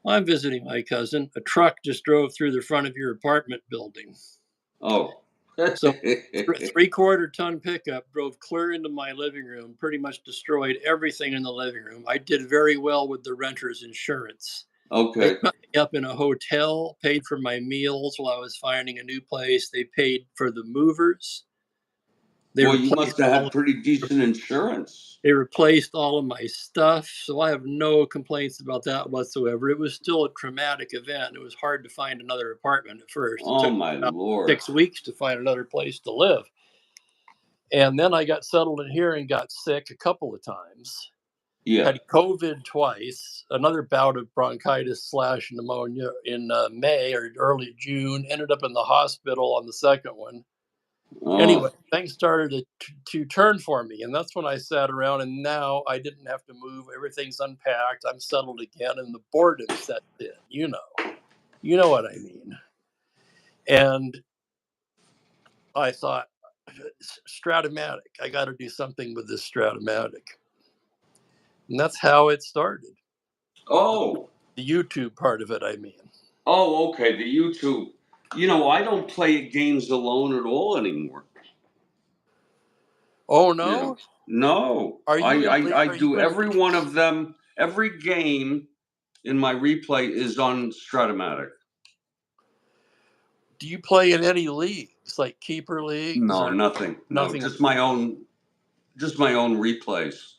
Speaker 5: "Well, I'm visiting my cousin. A truck just drove through the front of your apartment building."
Speaker 1: Oh.
Speaker 5: So, 3/4 ton pickup drove clear into my living room, pretty much destroyed everything in the living room. I did very well with the renter's insurance. They
Speaker 1: Okay.
Speaker 5: put me up in a hotel, paid for my meals while I was finding a new place. They paid for the movers. They
Speaker 1: Boy, you
Speaker 5: replaced
Speaker 1: must have
Speaker 5: all
Speaker 1: had pretty decent insurance.
Speaker 5: they replaced all of my stuff, so I have no complaints about that whatsoever. It was still a traumatic event. It was hard to find another apartment at first. It
Speaker 1: Oh
Speaker 5: took
Speaker 1: my
Speaker 5: about
Speaker 1: Lord.
Speaker 5: 6 weeks to find another place to live. And then I got settled in here and got sick a couple of times.
Speaker 1: Yeah.
Speaker 5: Had COVID twice, another bout of bronchitis / pneumonia in May or early June, ended up in the hospital on the second one. Anyway,
Speaker 1: Oh.
Speaker 5: things started to turn for me. And that's when I sat around, and now I didn't have to move. Everything's unpacked. I'm settled again, and the boredom set in. You know what I mean. And I thought, Strat-O-Matic, I got to do something with this Strat-O-Matic. And that's how it started.
Speaker 1: Oh.
Speaker 5: The YouTube part of it, I mean.
Speaker 1: Oh, okay. The YouTube. I don't play games alone at all anymore.
Speaker 5: Oh no?
Speaker 1: No.
Speaker 5: Are you
Speaker 1: I
Speaker 5: are you
Speaker 1: do
Speaker 5: in
Speaker 1: every one
Speaker 5: leagues?
Speaker 1: of them. Every game in my replay is on Strat-O-Matic.
Speaker 5: Do you play in any leagues, like keeper leagues
Speaker 1: No,
Speaker 5: or
Speaker 1: nothing. No,
Speaker 5: nothing?
Speaker 1: just my own replays.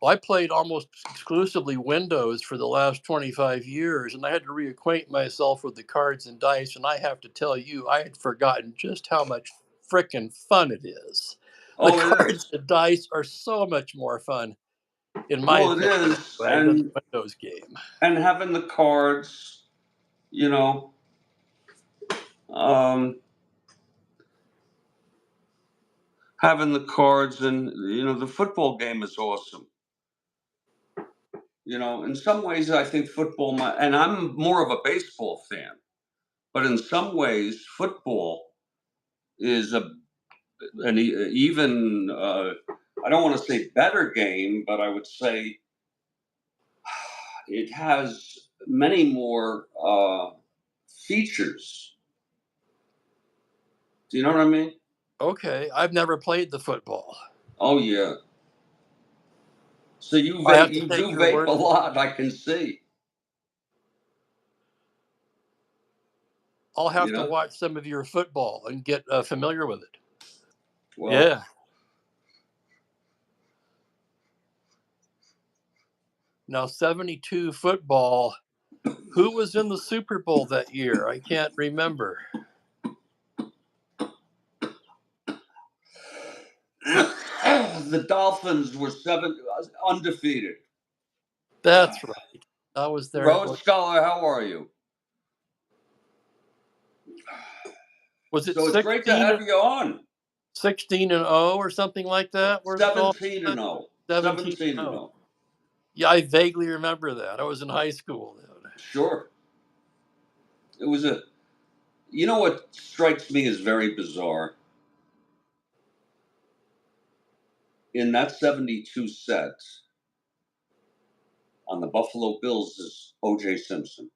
Speaker 5: Well, I played almost exclusively Windows for the last 25 years, and I had to reacquaint myself with the cards and dice. And I have to tell you, I had forgotten just how much frickin' fun it is. The
Speaker 1: Oh, it
Speaker 5: cards
Speaker 1: is.
Speaker 5: and dice are so much more fun, in my
Speaker 1: Well, it
Speaker 5: opinion,
Speaker 1: is,
Speaker 5: anyway, than the Windows game.
Speaker 1: and having the cards, you know, um, having the cards, and the football game is awesome. In some ways, I think football, and I'm more of a baseball fan, but in some ways, football is an even I don't want to say better game, but I would say it has many more features. Do you know what I mean?
Speaker 5: Okay, I've never played the football.
Speaker 1: Oh yeah. So you
Speaker 5: I have to
Speaker 1: you
Speaker 5: take
Speaker 1: do
Speaker 5: your
Speaker 1: vape a
Speaker 5: word.
Speaker 1: lot, I can see.
Speaker 5: I'll
Speaker 1: You
Speaker 5: have to
Speaker 1: know.
Speaker 5: watch some of your football and get familiar with it.
Speaker 1: Well,
Speaker 5: Yeah. Now, 72 football. Who was in the Super Bowl that year? I can't remember.
Speaker 1: the Dolphins were undefeated.
Speaker 5: That's right. I was there.
Speaker 1: Rhodes Scholar, how are you?
Speaker 5: Was it
Speaker 1: So it's great to
Speaker 5: 16
Speaker 1: have
Speaker 5: and
Speaker 1: you on.
Speaker 5: 16-0 or something like that? Where's the golf?
Speaker 1: 17 and 0.
Speaker 5: 17
Speaker 1: 17 and
Speaker 5: 0.
Speaker 1: 0.
Speaker 5: Yeah, I vaguely remember that. I was in high school then.
Speaker 1: Sure. It was what strikes me as very bizarre? In that 72 set on the Buffalo Bills is O.J. Simpson.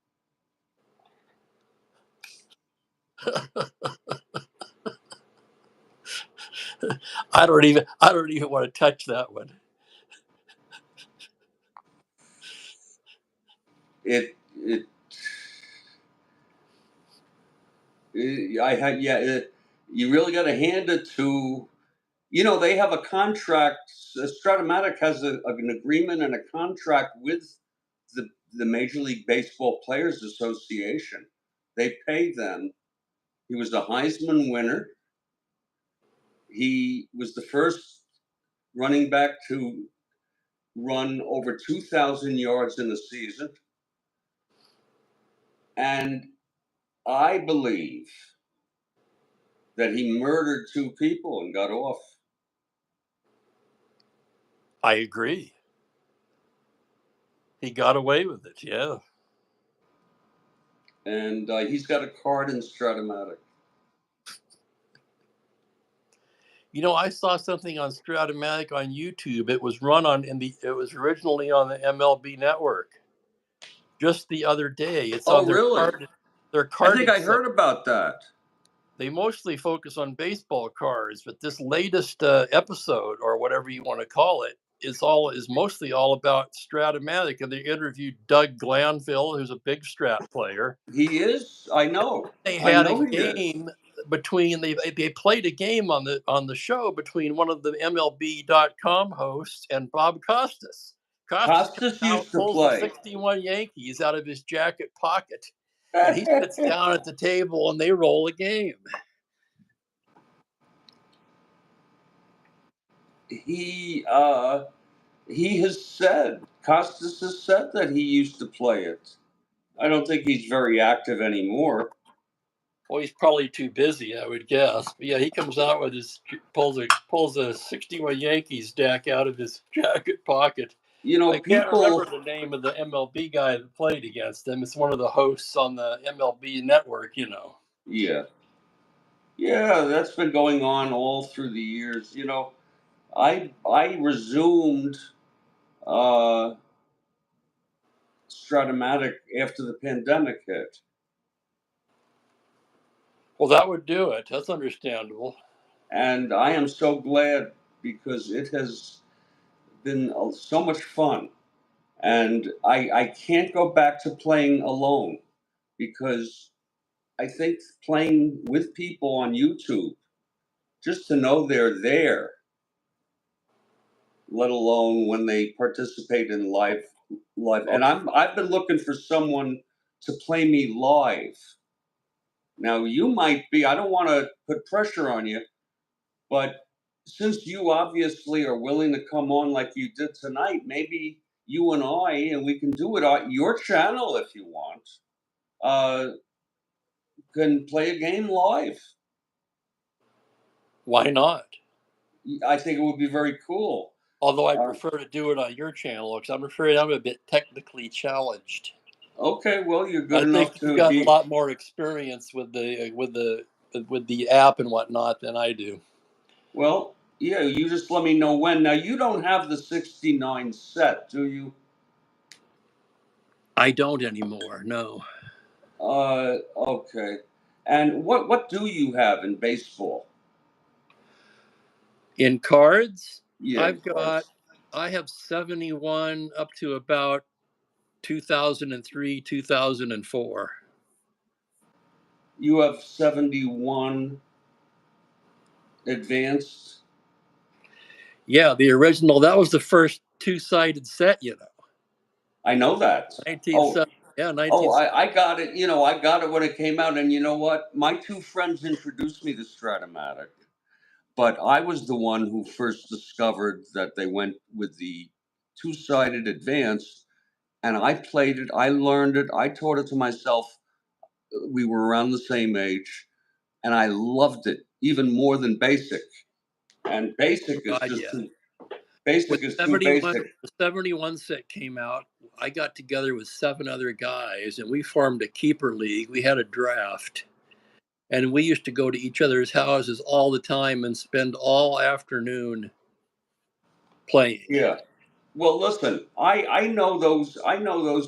Speaker 5: I don't even want to touch that one.
Speaker 1: It I had you really got to hand it to, they have a contract. Strat-O-Matic has an agreement and a contract with the Major League Baseball Players Association. They pay them. He was the Heisman winner. He was the first running back to run over 2,000 yards in a season. And I believe that he murdered 2 people and got off.
Speaker 5: I agree. He got away with it, yeah.
Speaker 1: And he's got a card in Strat-O-Matic.
Speaker 5: I saw something on Strat-O-Matic on YouTube. It was run it was originally on the MLB network just the other day. It's on their
Speaker 1: really?
Speaker 5: Their
Speaker 1: I think
Speaker 5: carding
Speaker 1: I
Speaker 5: site.
Speaker 1: heard about that.
Speaker 5: They mostly focus on baseball cards, but this latest episode, or whatever you want to call it, is mostly all about Strat-O-Matic. And they interviewed Doug Glanville, who's a big Strat player.
Speaker 1: He is. I know.
Speaker 5: They
Speaker 1: I
Speaker 5: had
Speaker 1: know
Speaker 5: a
Speaker 1: he is.
Speaker 5: game they played a game on the show between one of the MLB.com hosts and Bob Costas.
Speaker 1: Costas used to
Speaker 5: pulls the
Speaker 1: play.
Speaker 5: 61 Yankees out of his jacket pocket, and he sits down at the table and they roll a game.
Speaker 1: He has said, Costas has said that he used to play it. I don't think he's very active anymore.
Speaker 5: Well, he's probably too busy, I would guess. But yeah, he comes out with pulls a 61 Yankees deck out of his jacket pocket. I can't remember the name of the MLB guy that played against him. It's one of the hosts on the MLB network,
Speaker 1: Yeah. Yeah, that's been going on all through the years. I resumed Strat-O-Matic after the pandemic hit.
Speaker 5: Well, that would do it. That's understandable.
Speaker 1: And I am so glad, because it has been so much fun. And I can't go back to playing alone, because I think playing with people on YouTube, just to know they're there, let alone when they participate in live. And I've been looking for someone to play me live. Now you might be. I don't want to put pressure on you, but since you obviously are willing to come on like you did tonight, maybe you and we can do it on your channel if you want. Can play a game live.
Speaker 5: Why not?
Speaker 1: I think it would be very cool.
Speaker 5: Although I prefer to do it on your channel, because I'm afraid I'm a bit technically challenged.
Speaker 1: Okay, well, you're good enough
Speaker 5: I think you've got a lot more experience with the app and whatnot than I do.
Speaker 1: Well, yeah, you just let me know when. Now, you don't have the 69 set, do you?
Speaker 5: I don't anymore, no.
Speaker 1: Okay. And what do you have in baseball?
Speaker 5: In cards,
Speaker 1: Yeah,
Speaker 5: I have 71 up to about 2003, 2004.
Speaker 1: You have 71 advanced?
Speaker 5: Yeah, the original, that was the first two-sided set,
Speaker 1: I know that.
Speaker 5: 1970. Yeah, 1970.
Speaker 1: I got it. I got it when it came out. And you know what? My 2 friends introduced me to Strat-O-Matic. But I was the one who first discovered that they went with the 2-sided advanced, and I played it. I learned it. I taught it to myself. We were around the same age, and I loved it even more than basic. And basic is just too basic.
Speaker 5: The 71 set came out, I got together with 7 other guys, and we formed a keeper league. We had a draft. And we used to go to each other's houses all the time and spend all afternoon playing.
Speaker 1: Yeah. Well, listen, I know those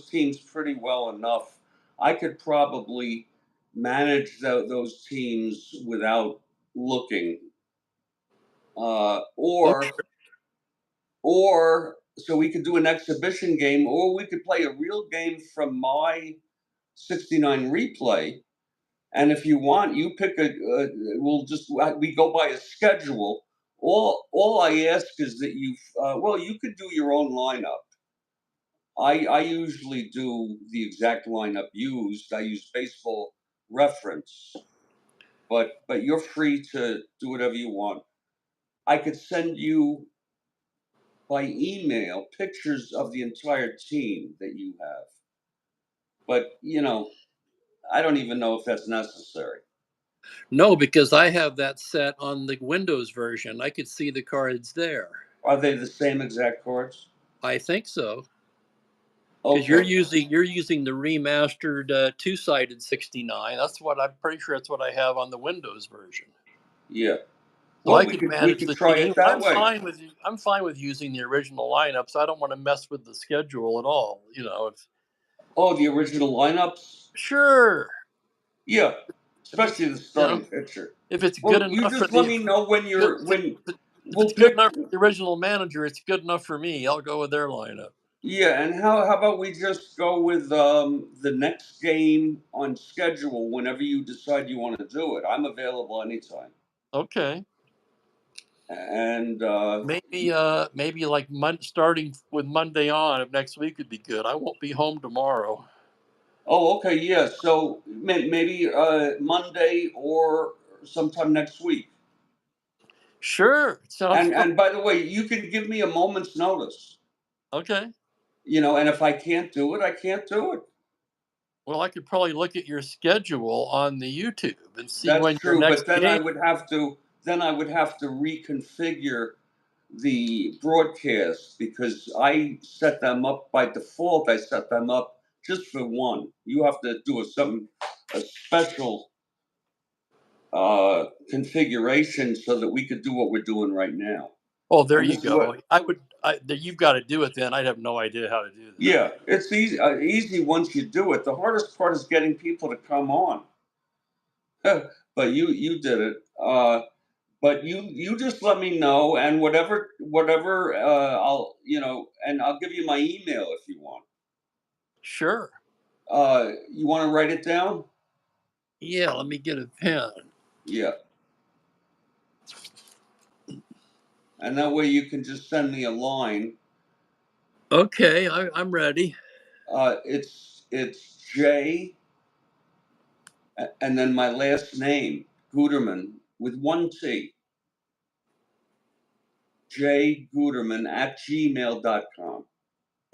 Speaker 1: teams pretty well enough. I could probably manage those teams without looking, or so we could do an exhibition game, or we could play a real game from my 69 replay. And if you want, you pick we go by a schedule. All I ask is that you could do your own lineup. I usually do the exact lineup used. I use Baseball Reference, but you're free to do whatever you want. I could send you by email pictures of the entire team that you have, but I don't even know if that's necessary.
Speaker 5: No, because I have that set on the Windows version. I could see the cards there.
Speaker 1: Are they the same exact cards?
Speaker 5: I think so. Because you're using the remastered two-sided 69. I'm pretty sure that's what I have on the Windows version.
Speaker 1: Yeah.
Speaker 5: So I could manage the
Speaker 1: try
Speaker 5: team.
Speaker 1: it that
Speaker 5: I'm
Speaker 1: way.
Speaker 5: fine with using the original lineups. I don't want to mess with the schedule at all.
Speaker 1: The original lineups?
Speaker 5: Sure.
Speaker 1: Yeah. Especially the starting pitcher.
Speaker 5: If it's good enough,
Speaker 1: you just let me know when
Speaker 5: if it's good enough for the original manager, it's good enough for me. I'll go with their lineup.
Speaker 1: Yeah, and how about we just go with the next game on schedule whenever you decide you want to do it. I'm available anytime.
Speaker 5: Okay.
Speaker 1: And
Speaker 5: maybe like starting with Monday on of next week would be good. I won't be home tomorrow.
Speaker 1: Oh, okay, yeah. So maybe Monday or sometime next week.
Speaker 5: Sure, sounds fun.
Speaker 1: And by the way, you can give me a moment's notice.
Speaker 5: Okay.
Speaker 1: And if I can't do it, I can't do it.
Speaker 5: Well, I could probably look at your schedule on the YouTube and see
Speaker 1: That's
Speaker 5: when
Speaker 1: true,
Speaker 5: your next
Speaker 1: but then
Speaker 5: game.
Speaker 1: I would have to reconfigure the broadcast because I set them up by default. I set them up just for one. You have to do a special configuration so that we could do what we're doing right now.
Speaker 5: Oh, there you go. You've got to do it then. I'd have no idea how to do that.
Speaker 1: Yeah, it's easy once you do it. The hardest part is getting people to come on. But you did it. But you just let me know, and whatever I'll give you my email if you want.
Speaker 5: Sure.
Speaker 1: You want to write it down?
Speaker 5: Yeah, let me get a pen.
Speaker 1: Yeah. And that way you can just send me a line.
Speaker 5: Okay, I'm ready.
Speaker 1: It's J, and then my last name, Guterman, with one T. jguterman@gmail.com.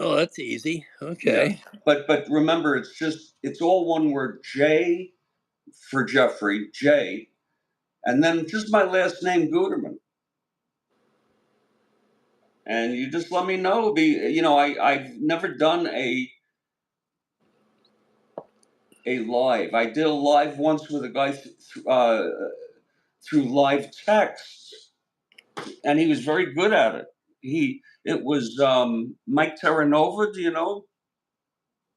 Speaker 5: Oh, that's easy. Okay.
Speaker 1: Yeah. But remember, it's all one word. J for Jeffrey, J, and then just my last name, Guterman. And you just let me know. I've never done a live. I did a live once with a guy through live text, and he was very good at it. It was Mike Terranova. Do you know?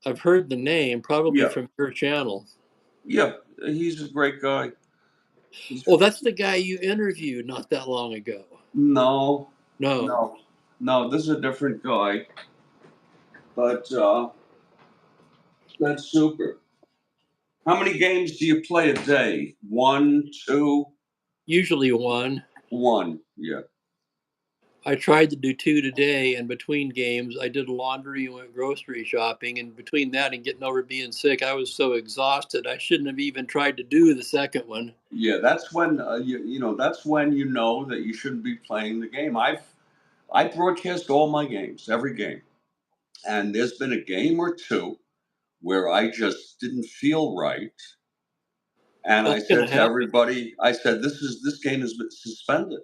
Speaker 5: I've heard the name, probably from your channel.
Speaker 1: Yeah, he's a great guy.
Speaker 5: That's the guy you interviewed not that long ago.
Speaker 1: No.
Speaker 5: No.
Speaker 1: This is a different guy. But that's super. How many games do you play a day? 1, 2?
Speaker 5: Usually one.
Speaker 1: One, yeah.
Speaker 5: I tried to do 2 today, and between games, I did laundry and went grocery shopping. And between that and getting over being sick, I was so exhausted. I shouldn't have even tried to do the second one.
Speaker 1: Yeah, that's when that's when you know that you shouldn't be playing the game. I broadcast all my games, every game, and there's been a game or two where I just didn't feel right, and I said to everybody, this game has been suspended.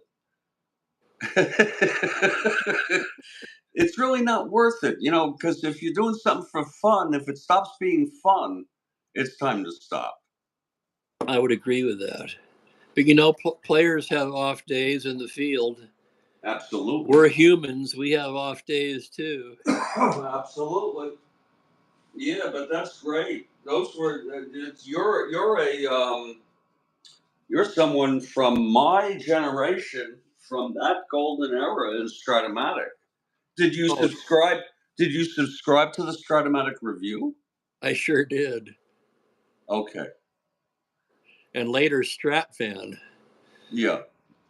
Speaker 1: It's really not worth it, because if you're doing something for fun, if it stops being fun, it's time to stop.
Speaker 5: I would agree with that. But players have off days in the field.
Speaker 1: Absolutely.
Speaker 5: We're humans. We have off days too.
Speaker 1: Absolutely. Yeah, but that's great. Those were you're someone from my generation, from that golden era in Strat-O-Matic. Did you
Speaker 5: Oh,
Speaker 1: subscribe? Did you subscribe to the Strat-O-Matic Review?
Speaker 5: I sure did.
Speaker 1: Okay.
Speaker 5: And later Strat fan.
Speaker 1: Yeah.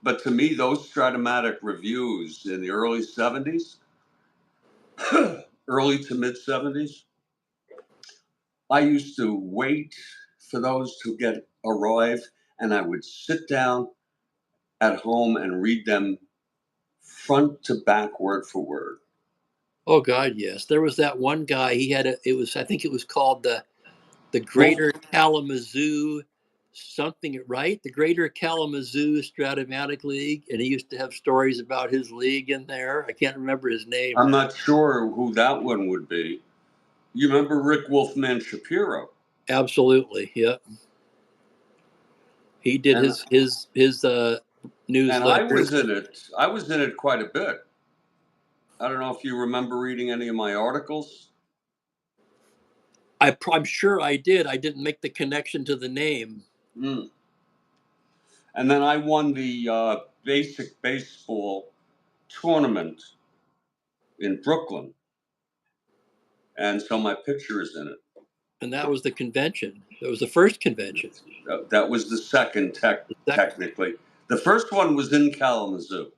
Speaker 1: But to me, those Strat-O-Matic reviews in the early 70s, early to mid 70s, I used to wait for those to arrive, and I would sit down at home and read them front to back, word for word.
Speaker 5: Oh God, yes. There was that one guy. He had I think it was called the
Speaker 1: Well,
Speaker 5: Greater Kalamazoo something, right? The Greater Kalamazoo Strat-O-Matic League, and he used to have stories about his league in there. I can't remember his name
Speaker 1: I'm
Speaker 5: now.
Speaker 1: not sure who that one would be. You remember Rick Wolfman Shapiro?
Speaker 5: Absolutely, yeah. He did
Speaker 1: And
Speaker 5: his
Speaker 1: I
Speaker 5: newsletters.
Speaker 1: was in it. I was in it quite a bit. I don't know if you remember reading any of my articles.
Speaker 5: I'm sure I did. I didn't make the connection to the name.
Speaker 1: Mm. And then I won the basic baseball tournament in Brooklyn, and so my picture is in it.
Speaker 5: And that was the convention. That was the first convention.
Speaker 1: That was the second, technically. The first one was in Kalamazoo.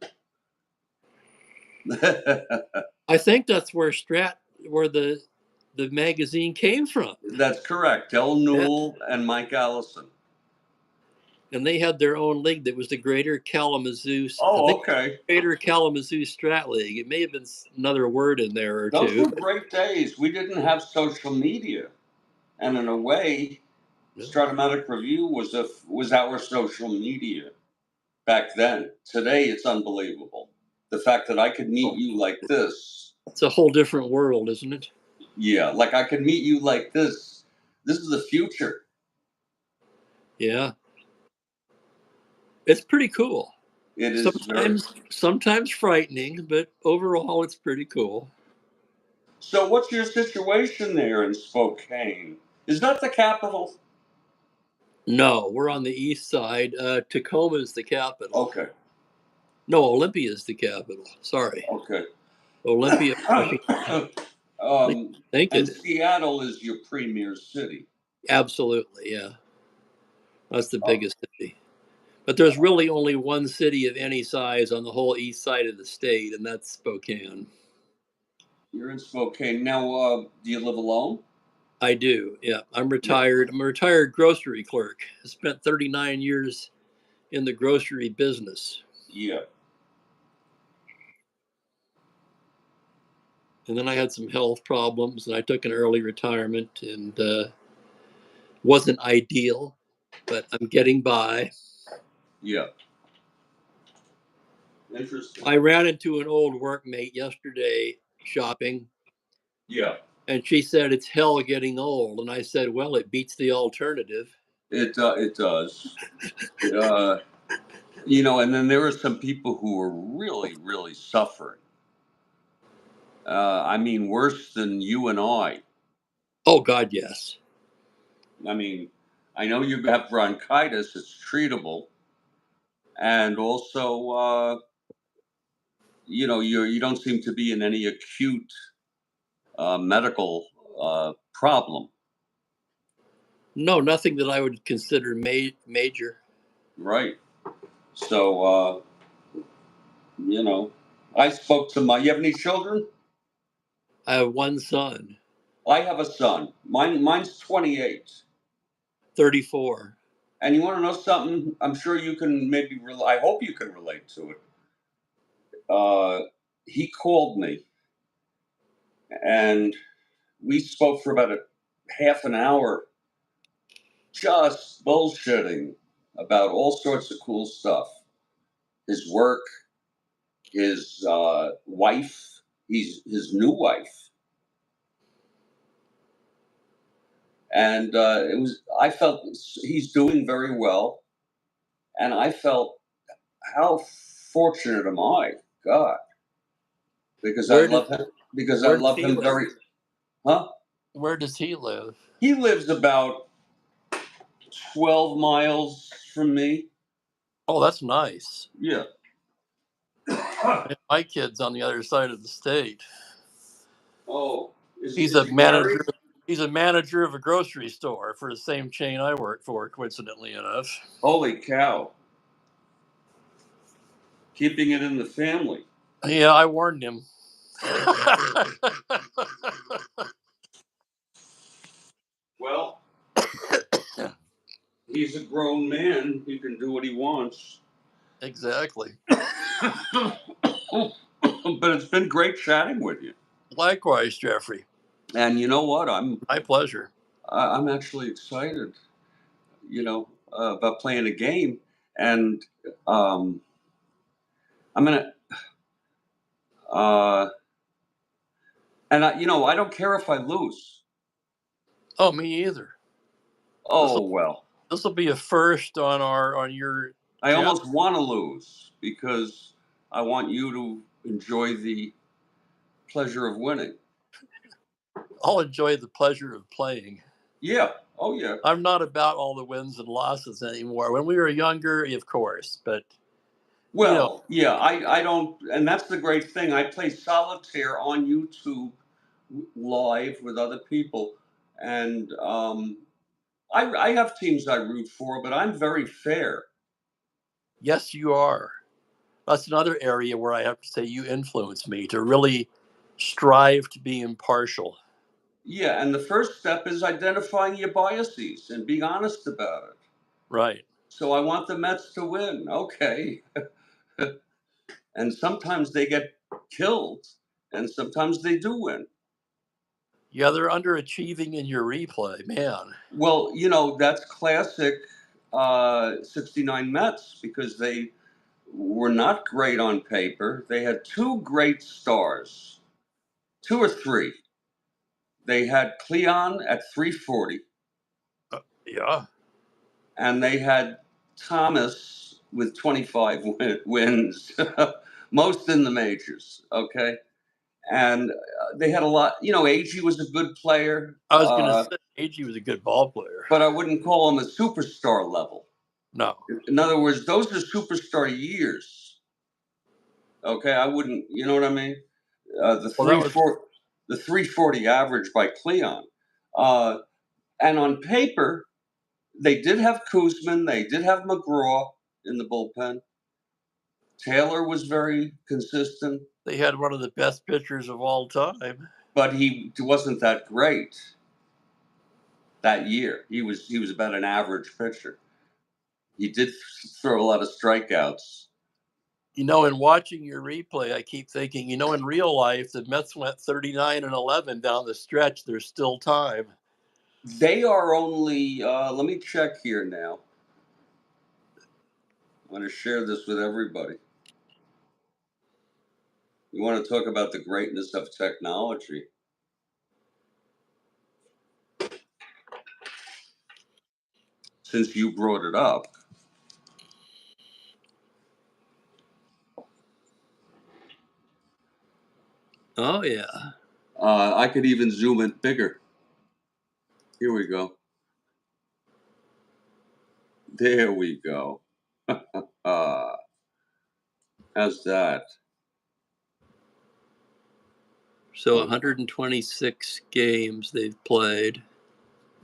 Speaker 5: I think that's where the magazine came from.
Speaker 1: That's correct. Del
Speaker 5: Yeah.
Speaker 1: Newell and Mike Allison.
Speaker 5: And they had their own league that was the Greater Kalamazoo. I
Speaker 1: Oh,
Speaker 5: think
Speaker 1: okay.
Speaker 5: Greater Kalamazoo Strat League. It may have been another word in there or
Speaker 1: Those
Speaker 5: two.
Speaker 1: were great days. We didn't have social media, and in a way, Strat-O-Matic Review was our social media back then. Today, it's unbelievable. The fact that I could meet you like this.
Speaker 5: It's a whole different world, isn't it?
Speaker 1: Yeah, like I could meet you like this. This is the future.
Speaker 5: Yeah. It's pretty cool.
Speaker 1: It is very.
Speaker 5: Sometimes frightening, but overall it's pretty cool.
Speaker 1: So, what's your situation there in Spokane? Is that the capital?
Speaker 5: No, we're on the east side. Tacoma is the capital.
Speaker 1: Okay.
Speaker 5: No, Olympia is the capital. Sorry.
Speaker 1: Okay.
Speaker 5: Olympia, Washington. I think
Speaker 1: And
Speaker 5: it is.
Speaker 1: Seattle is your premier city.
Speaker 5: Absolutely, yeah. That's the
Speaker 1: Oh,
Speaker 5: biggest city. But there's really only one city of any size on the whole east side of the state, and that's Spokane.
Speaker 1: you're in Spokane now. Do you live alone?
Speaker 5: I do, yeah. I'm
Speaker 1: Yeah.
Speaker 5: retired. I'm a retired grocery clerk. I spent 39 years in the grocery business.
Speaker 1: Yeah.
Speaker 5: And then I had some health problems, and I took an early retirement, and wasn't ideal, but I'm getting by.
Speaker 1: Yeah. Interesting.
Speaker 5: I ran into an old workmate yesterday shopping,
Speaker 1: Yeah.
Speaker 5: and she said it's hell getting old, and I said, well, it beats the alternative.
Speaker 1: It does. Uh, and then there are some people who are really, really suffering. I mean, worse than you and I.
Speaker 5: Oh God, yes.
Speaker 1: I mean, I know you have bronchitis; it's treatable, and also, you don't seem to be in any acute medical problem,
Speaker 5: No, nothing that I would consider major.
Speaker 1: right? So, I spoke to You have any children?
Speaker 5: I have one son,
Speaker 1: I have a son. Mine's 28.
Speaker 5: 34.
Speaker 1: And you want to know something? I'm sure you can maybe. I hope you can relate to it. He called me, and we spoke for about a half an hour, just bullshitting about all sorts of cool stuff. His work, his wife, his new wife, and I felt he's doing very well, and I felt how fortunate am I, God, because I
Speaker 5: Where did
Speaker 1: love him. Because I
Speaker 5: where did
Speaker 1: love
Speaker 5: he
Speaker 1: him
Speaker 5: live?
Speaker 1: very, huh?
Speaker 5: Where does he live?
Speaker 1: He lives about 12 miles from me.
Speaker 5: Oh, that's nice.
Speaker 1: Yeah.
Speaker 5: My kid's on the other side of the state.
Speaker 1: Oh,
Speaker 5: He's
Speaker 1: is
Speaker 5: a
Speaker 1: he married?
Speaker 5: manager. He's a manager of a grocery store for the same chain I work for, coincidentally enough.
Speaker 1: Holy cow. Keeping it in the family.
Speaker 5: Yeah, I warned him.
Speaker 1: Well, he's a grown man. He can do what he wants.
Speaker 5: Exactly.
Speaker 1: But it's been great chatting with you.
Speaker 5: Likewise, Jeffrey.
Speaker 1: And you know what? I'm
Speaker 5: My pleasure.
Speaker 1: actually excited, about playing a game. And I'm gonna and I don't care if I lose.
Speaker 5: Oh, me either.
Speaker 1: Oh well.
Speaker 5: This will be a first on your
Speaker 1: I
Speaker 5: channel.
Speaker 1: almost want to lose because I want you to enjoy the pleasure of winning.
Speaker 5: I'll enjoy the pleasure of playing.
Speaker 1: Yeah. Oh yeah.
Speaker 5: I'm not about all the wins and losses anymore. When we were younger, of course, but
Speaker 1: Well, yeah, I don't, and that's the great thing. I play solitaire on YouTube live with other people, and I have teams I root for, but I'm very fair.
Speaker 5: yes, you are. That's another area where I have to say you influence me to really strive to be impartial.
Speaker 1: Yeah, and the first step is identifying your biases and being honest about it.
Speaker 5: Right.
Speaker 1: So I want the Mets to win. Okay. And sometimes they get killed, and sometimes they do win.
Speaker 5: Yeah, they're underachieving in your replay, man.
Speaker 1: Well, that's classic 69 Mets because they were not great on paper. They had two great stars, two or three. They had Cleon at 340,
Speaker 5: Yeah.
Speaker 1: and they had Thomas with 25 wins, most in the majors. Okay. And they had a lot, Agee was a good player,
Speaker 5: I was going to say AG was a good ball player.
Speaker 1: but I wouldn't call him a superstar level.
Speaker 5: No.
Speaker 1: In other words, those are superstar years. Okay, I wouldn't. You know what I mean? The
Speaker 5: Well,
Speaker 1: 340 average by Cleon, and on paper they did have Kuzman, they did have McGraw in the bullpen. Taylor was very consistent.
Speaker 5: They had one of the best pitchers of all time,
Speaker 1: but he wasn't that great that year. He was about an average pitcher. He did throw a lot of strikeouts.
Speaker 5: In watching your replay, I keep thinking, in real life, the Mets went 39-11 down the stretch. There's still time.
Speaker 1: They are only. Let me check here now. I want to share this with everybody. We want to talk about the greatness of technology. Since you brought it up.
Speaker 5: Oh, yeah.
Speaker 1: I could even zoom it bigger. Here we go. There we go. How's that?
Speaker 5: So 126 games they've played.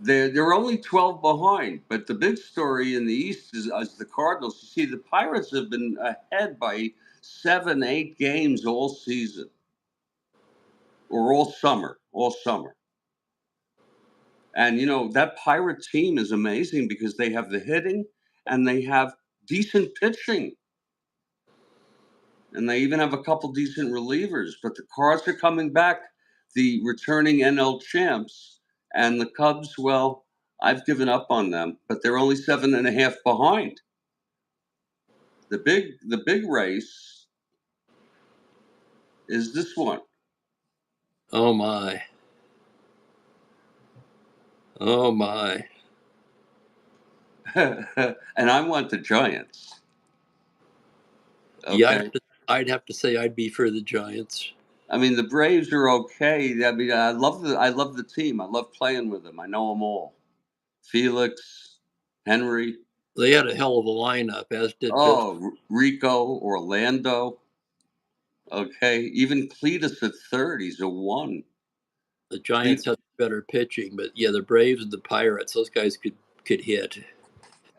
Speaker 1: They're only 12 behind, but the big story in the East is the Cardinals. You see, the Pirates have been ahead by 7, 8 games all season, or all summer. And that Pirate team is amazing because they have the hitting and they have decent pitching, and they even have a couple decent relievers. But the Cards are coming back, the returning NL champs, and the Cubs. Well, I've given up on them, but they're only 7.5 behind. The big race is this one.
Speaker 5: Oh my. Oh my.
Speaker 1: And I want the Giants. Okay.
Speaker 5: Yeah, I'd have to say I'd be for the Giants.
Speaker 1: I mean, the Braves are okay. I mean, I love the team. I love playing with them. I know them all. Felix, Henry.
Speaker 5: They had a hell of a lineup, as did Pittsburgh.
Speaker 1: Oh, Rico, Orlando. Okay, even Cletus at third. He's a 1.
Speaker 5: The Giants had better pitching, but yeah, the Braves and the Pirates, those guys could hit.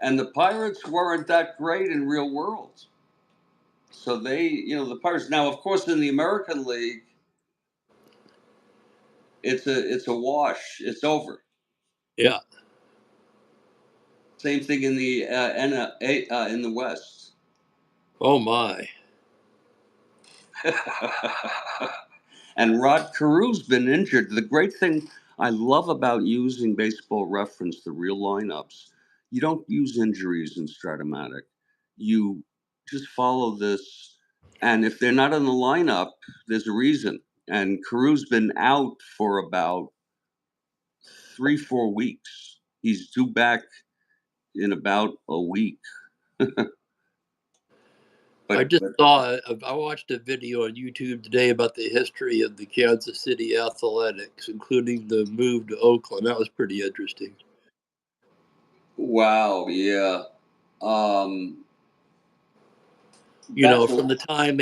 Speaker 1: And the Pirates weren't that great in real world. So the Pirates. Now, of course, in the American League, it's a wash. It's over.
Speaker 5: Yeah.
Speaker 1: Same thing in the in the West.
Speaker 5: Oh my.
Speaker 1: And Rod Carew's been injured. The great thing I love about using Baseball Reference, the real lineups, you don't use injuries in Strat-O-Matic. You just follow this, and if they're not in the lineup, there's a reason. And Carew's been out for about 3-4 weeks. He's due back in about a week.
Speaker 5: I watched a video on YouTube today about the history of the Kansas City Athletics, including the move to Oakland. That was pretty interesting.
Speaker 1: Wow, yeah. Um,
Speaker 5: From the time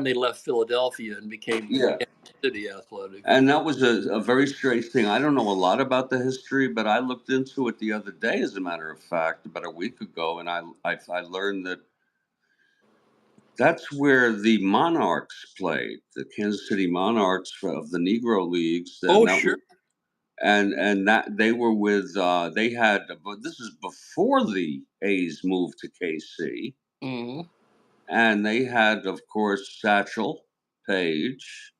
Speaker 5: they left Philadelphia and became
Speaker 1: yeah.
Speaker 5: Kansas City Athletics.
Speaker 1: And that was a very strange thing. I don't know a lot about the history, but I looked into it the other day, as a matter of fact, about a week ago, and I learned that that's where the Monarchs played, the Kansas City Monarchs of the Negro Leagues.
Speaker 5: Sure.
Speaker 1: And that they were with they had, but this is before the A's moved to KC,
Speaker 5: Mm-hmm.
Speaker 1: and they had, of course, Satchel Paige,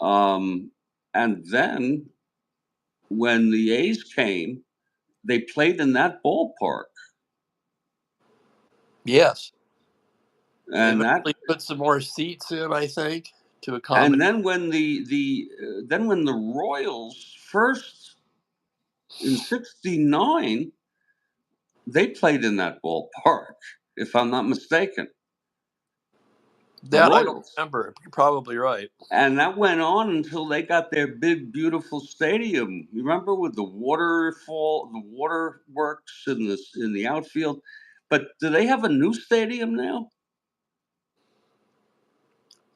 Speaker 1: and then when the A's came, they played in that ballpark.
Speaker 5: Yes.
Speaker 1: And
Speaker 5: They
Speaker 1: that,
Speaker 5: put some more seats in, I think, to
Speaker 1: and
Speaker 5: accommodate.
Speaker 1: then when the Royals first in '69, they played in that ballpark, if I'm not mistaken. The
Speaker 5: That I don't
Speaker 1: Royals.
Speaker 5: remember. You're probably right.
Speaker 1: And that went on until they got their big, beautiful stadium. You remember, with the waterfall, the waterworks in the outfield. But do they have a new stadium now?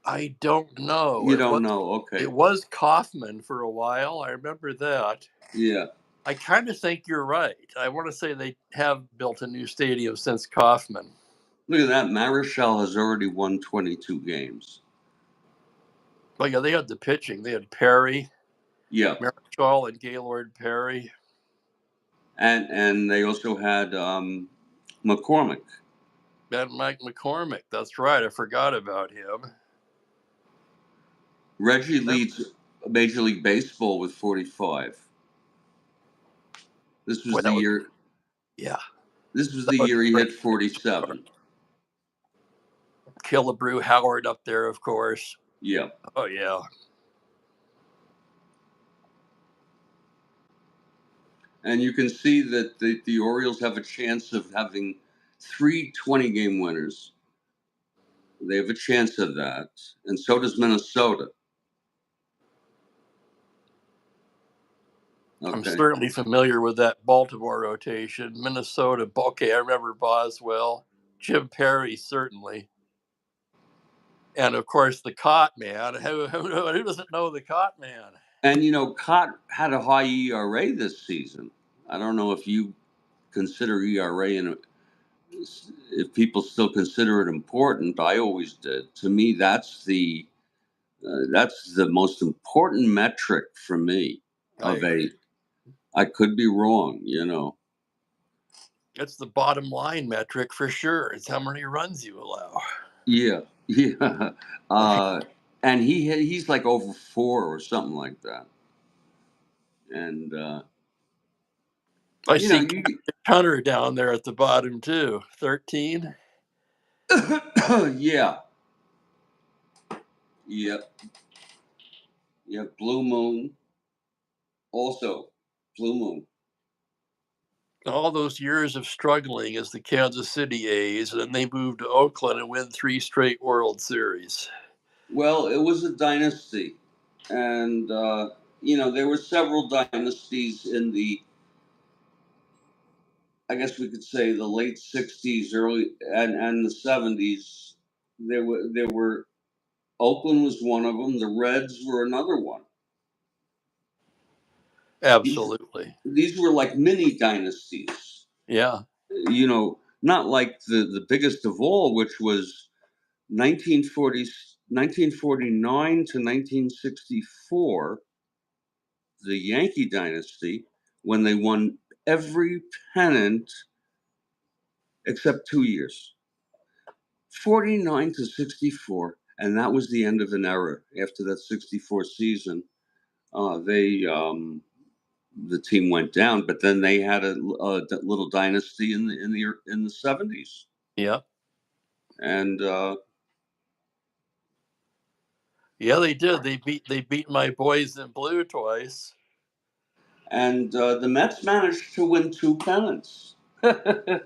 Speaker 5: I don't know.
Speaker 1: You don't know, okay.
Speaker 5: It was Kauffman for a while. I remember that.
Speaker 1: Yeah.
Speaker 5: I kind of think you're right. I want to say they have built a new stadium since Kauffman.
Speaker 1: Look at that. Marichal has already won 22 games.
Speaker 5: Well, yeah, they had the pitching. They had Perry,
Speaker 1: Yeah.
Speaker 5: Marichal, and Gaylord Perry.
Speaker 1: And they also had McCormick.
Speaker 5: And Mike McCormick. That's right. I forgot about him.
Speaker 1: Reggie leads Major League Baseball with 45. This was the year.
Speaker 5: Yeah.
Speaker 1: This was the year he hit 47.
Speaker 5: Killebrew Howard up there, of course.
Speaker 1: Yeah.
Speaker 5: Oh, yeah.
Speaker 1: And you can see that the Orioles have a chance of having 3 20-game winners. They have a chance of that. And so does Minnesota. Okay.
Speaker 5: I'm certainly familiar with that Baltimore rotation. Minnesota, okay, I remember Boswell. Jim Perry, certainly. And, of course, the Cot Man. Who doesn't know the Cot Man?
Speaker 1: And, Cott had a high ERA this season. I don't know if you consider ERA, and if people still consider it important. I always did. To me, that's the most important metric for me. I could be wrong,
Speaker 5: It's the bottom line metric for sure. It's how many runs you allow.
Speaker 1: Yeah, yeah. And he's like over 4 or something like that. And
Speaker 5: I see Hunter down there at the bottom too. 13.
Speaker 1: Yeah. Yep. Yep. Blue Moon. Also, Blue Moon.
Speaker 5: All those years of struggling as the Kansas City A's, and then they moved to Oakland and win 3 straight World Series.
Speaker 1: Well, it was a dynasty, and there were several dynasties in the, I guess we could say, the late '60s, early and the '70s. There were Oakland was one of them. The Reds were another one.
Speaker 5: Absolutely.
Speaker 1: These were like mini dynasties.
Speaker 5: Yeah.
Speaker 1: Not like the biggest of all, which was 1949 to 1964, the Yankee dynasty, when they won every pennant except 2 years, 49 to 64. And that was the end of an era. After that 64 season, the team went down, but then they had a little dynasty in the '70s,
Speaker 5: Yeah.
Speaker 1: and
Speaker 5: Yeah, they did. They beat my boys in blue twice.
Speaker 1: the Mets managed to win two pennants. In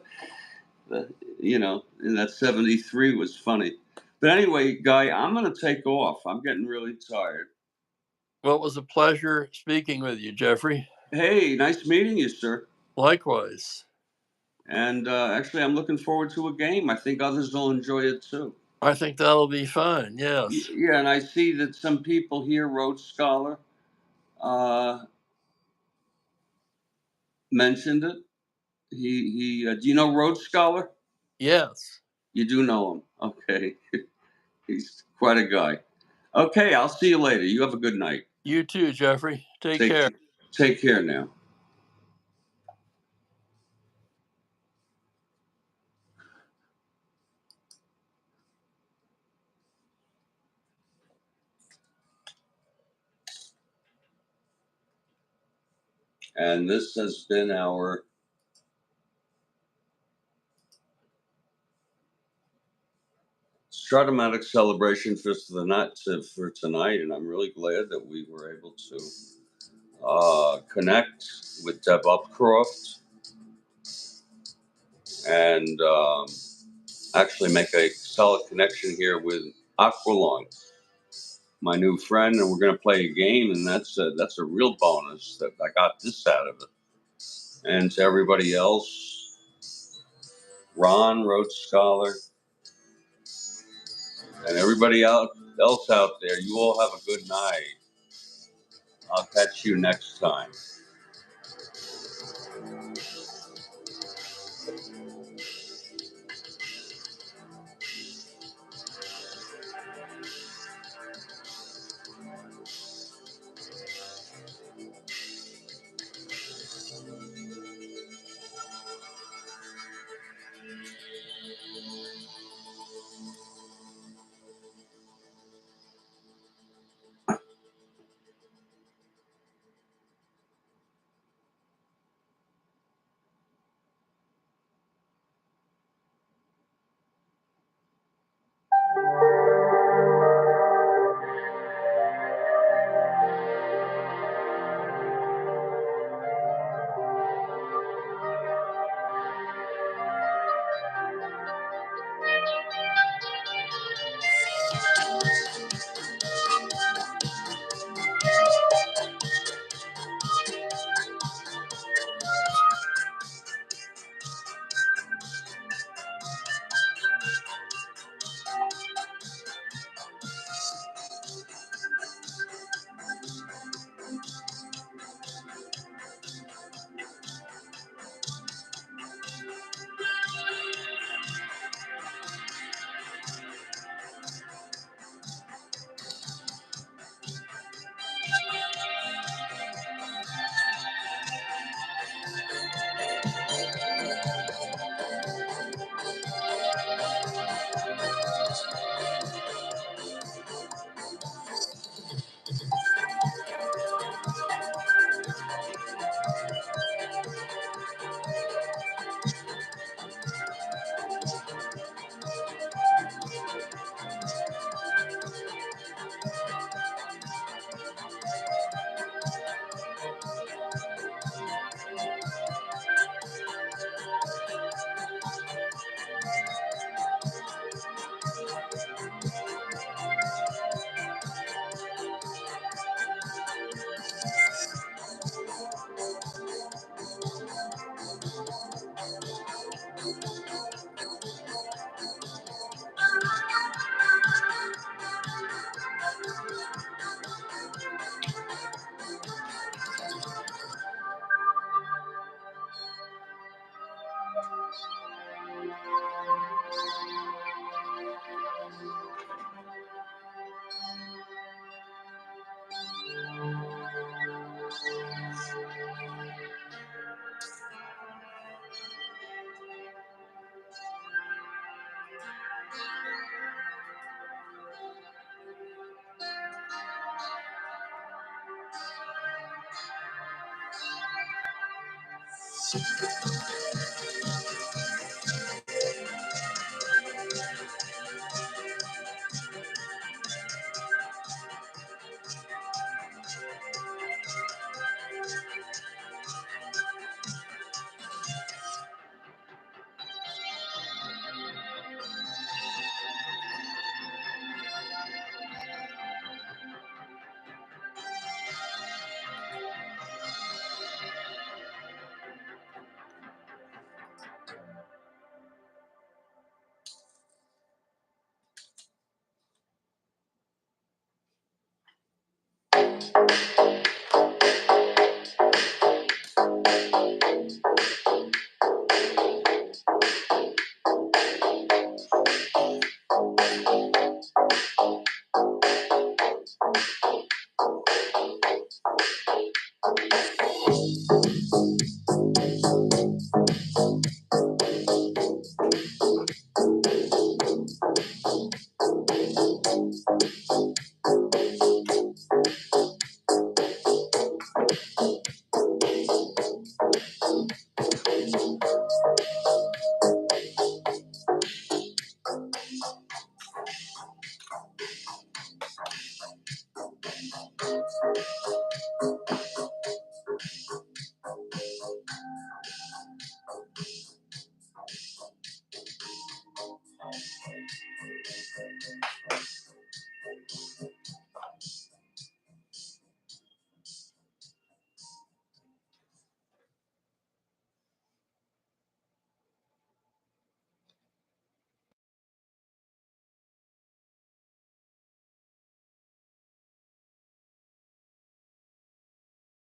Speaker 1: that '73 was funny. But anyway, Guy, I'm going to take off. I'm getting really tired.
Speaker 5: Well, it was a pleasure speaking with you, Jeffrey.
Speaker 1: Hey, nice meeting you, sir.
Speaker 5: Likewise.
Speaker 1: And actually, I'm looking forward to a game. I think others will enjoy it too.
Speaker 5: I think that'll be fun. Yes.
Speaker 1: Yeah, and I see that some people here, Rhodes Scholar, mentioned it. Do you know Rhodes Scholar?
Speaker 5: Yes.
Speaker 1: You do know him. Okay. He's quite a guy. Okay, I'll see you later. You have a good night.
Speaker 5: You too, Jeffrey. Take care.
Speaker 1: Take care now. And this has been our Strat-O-Matic Celebration for tonight, and I'm really glad that we were able to connect with Deb Upcroft and actually make a solid connection here with Aqualung, my new friend, and we're going to play a game, and that's a real bonus that I got this out of it. And to everybody else, Ron, Rhodes Scholar, and everybody else out there, you all have a good night. I'll catch you next time.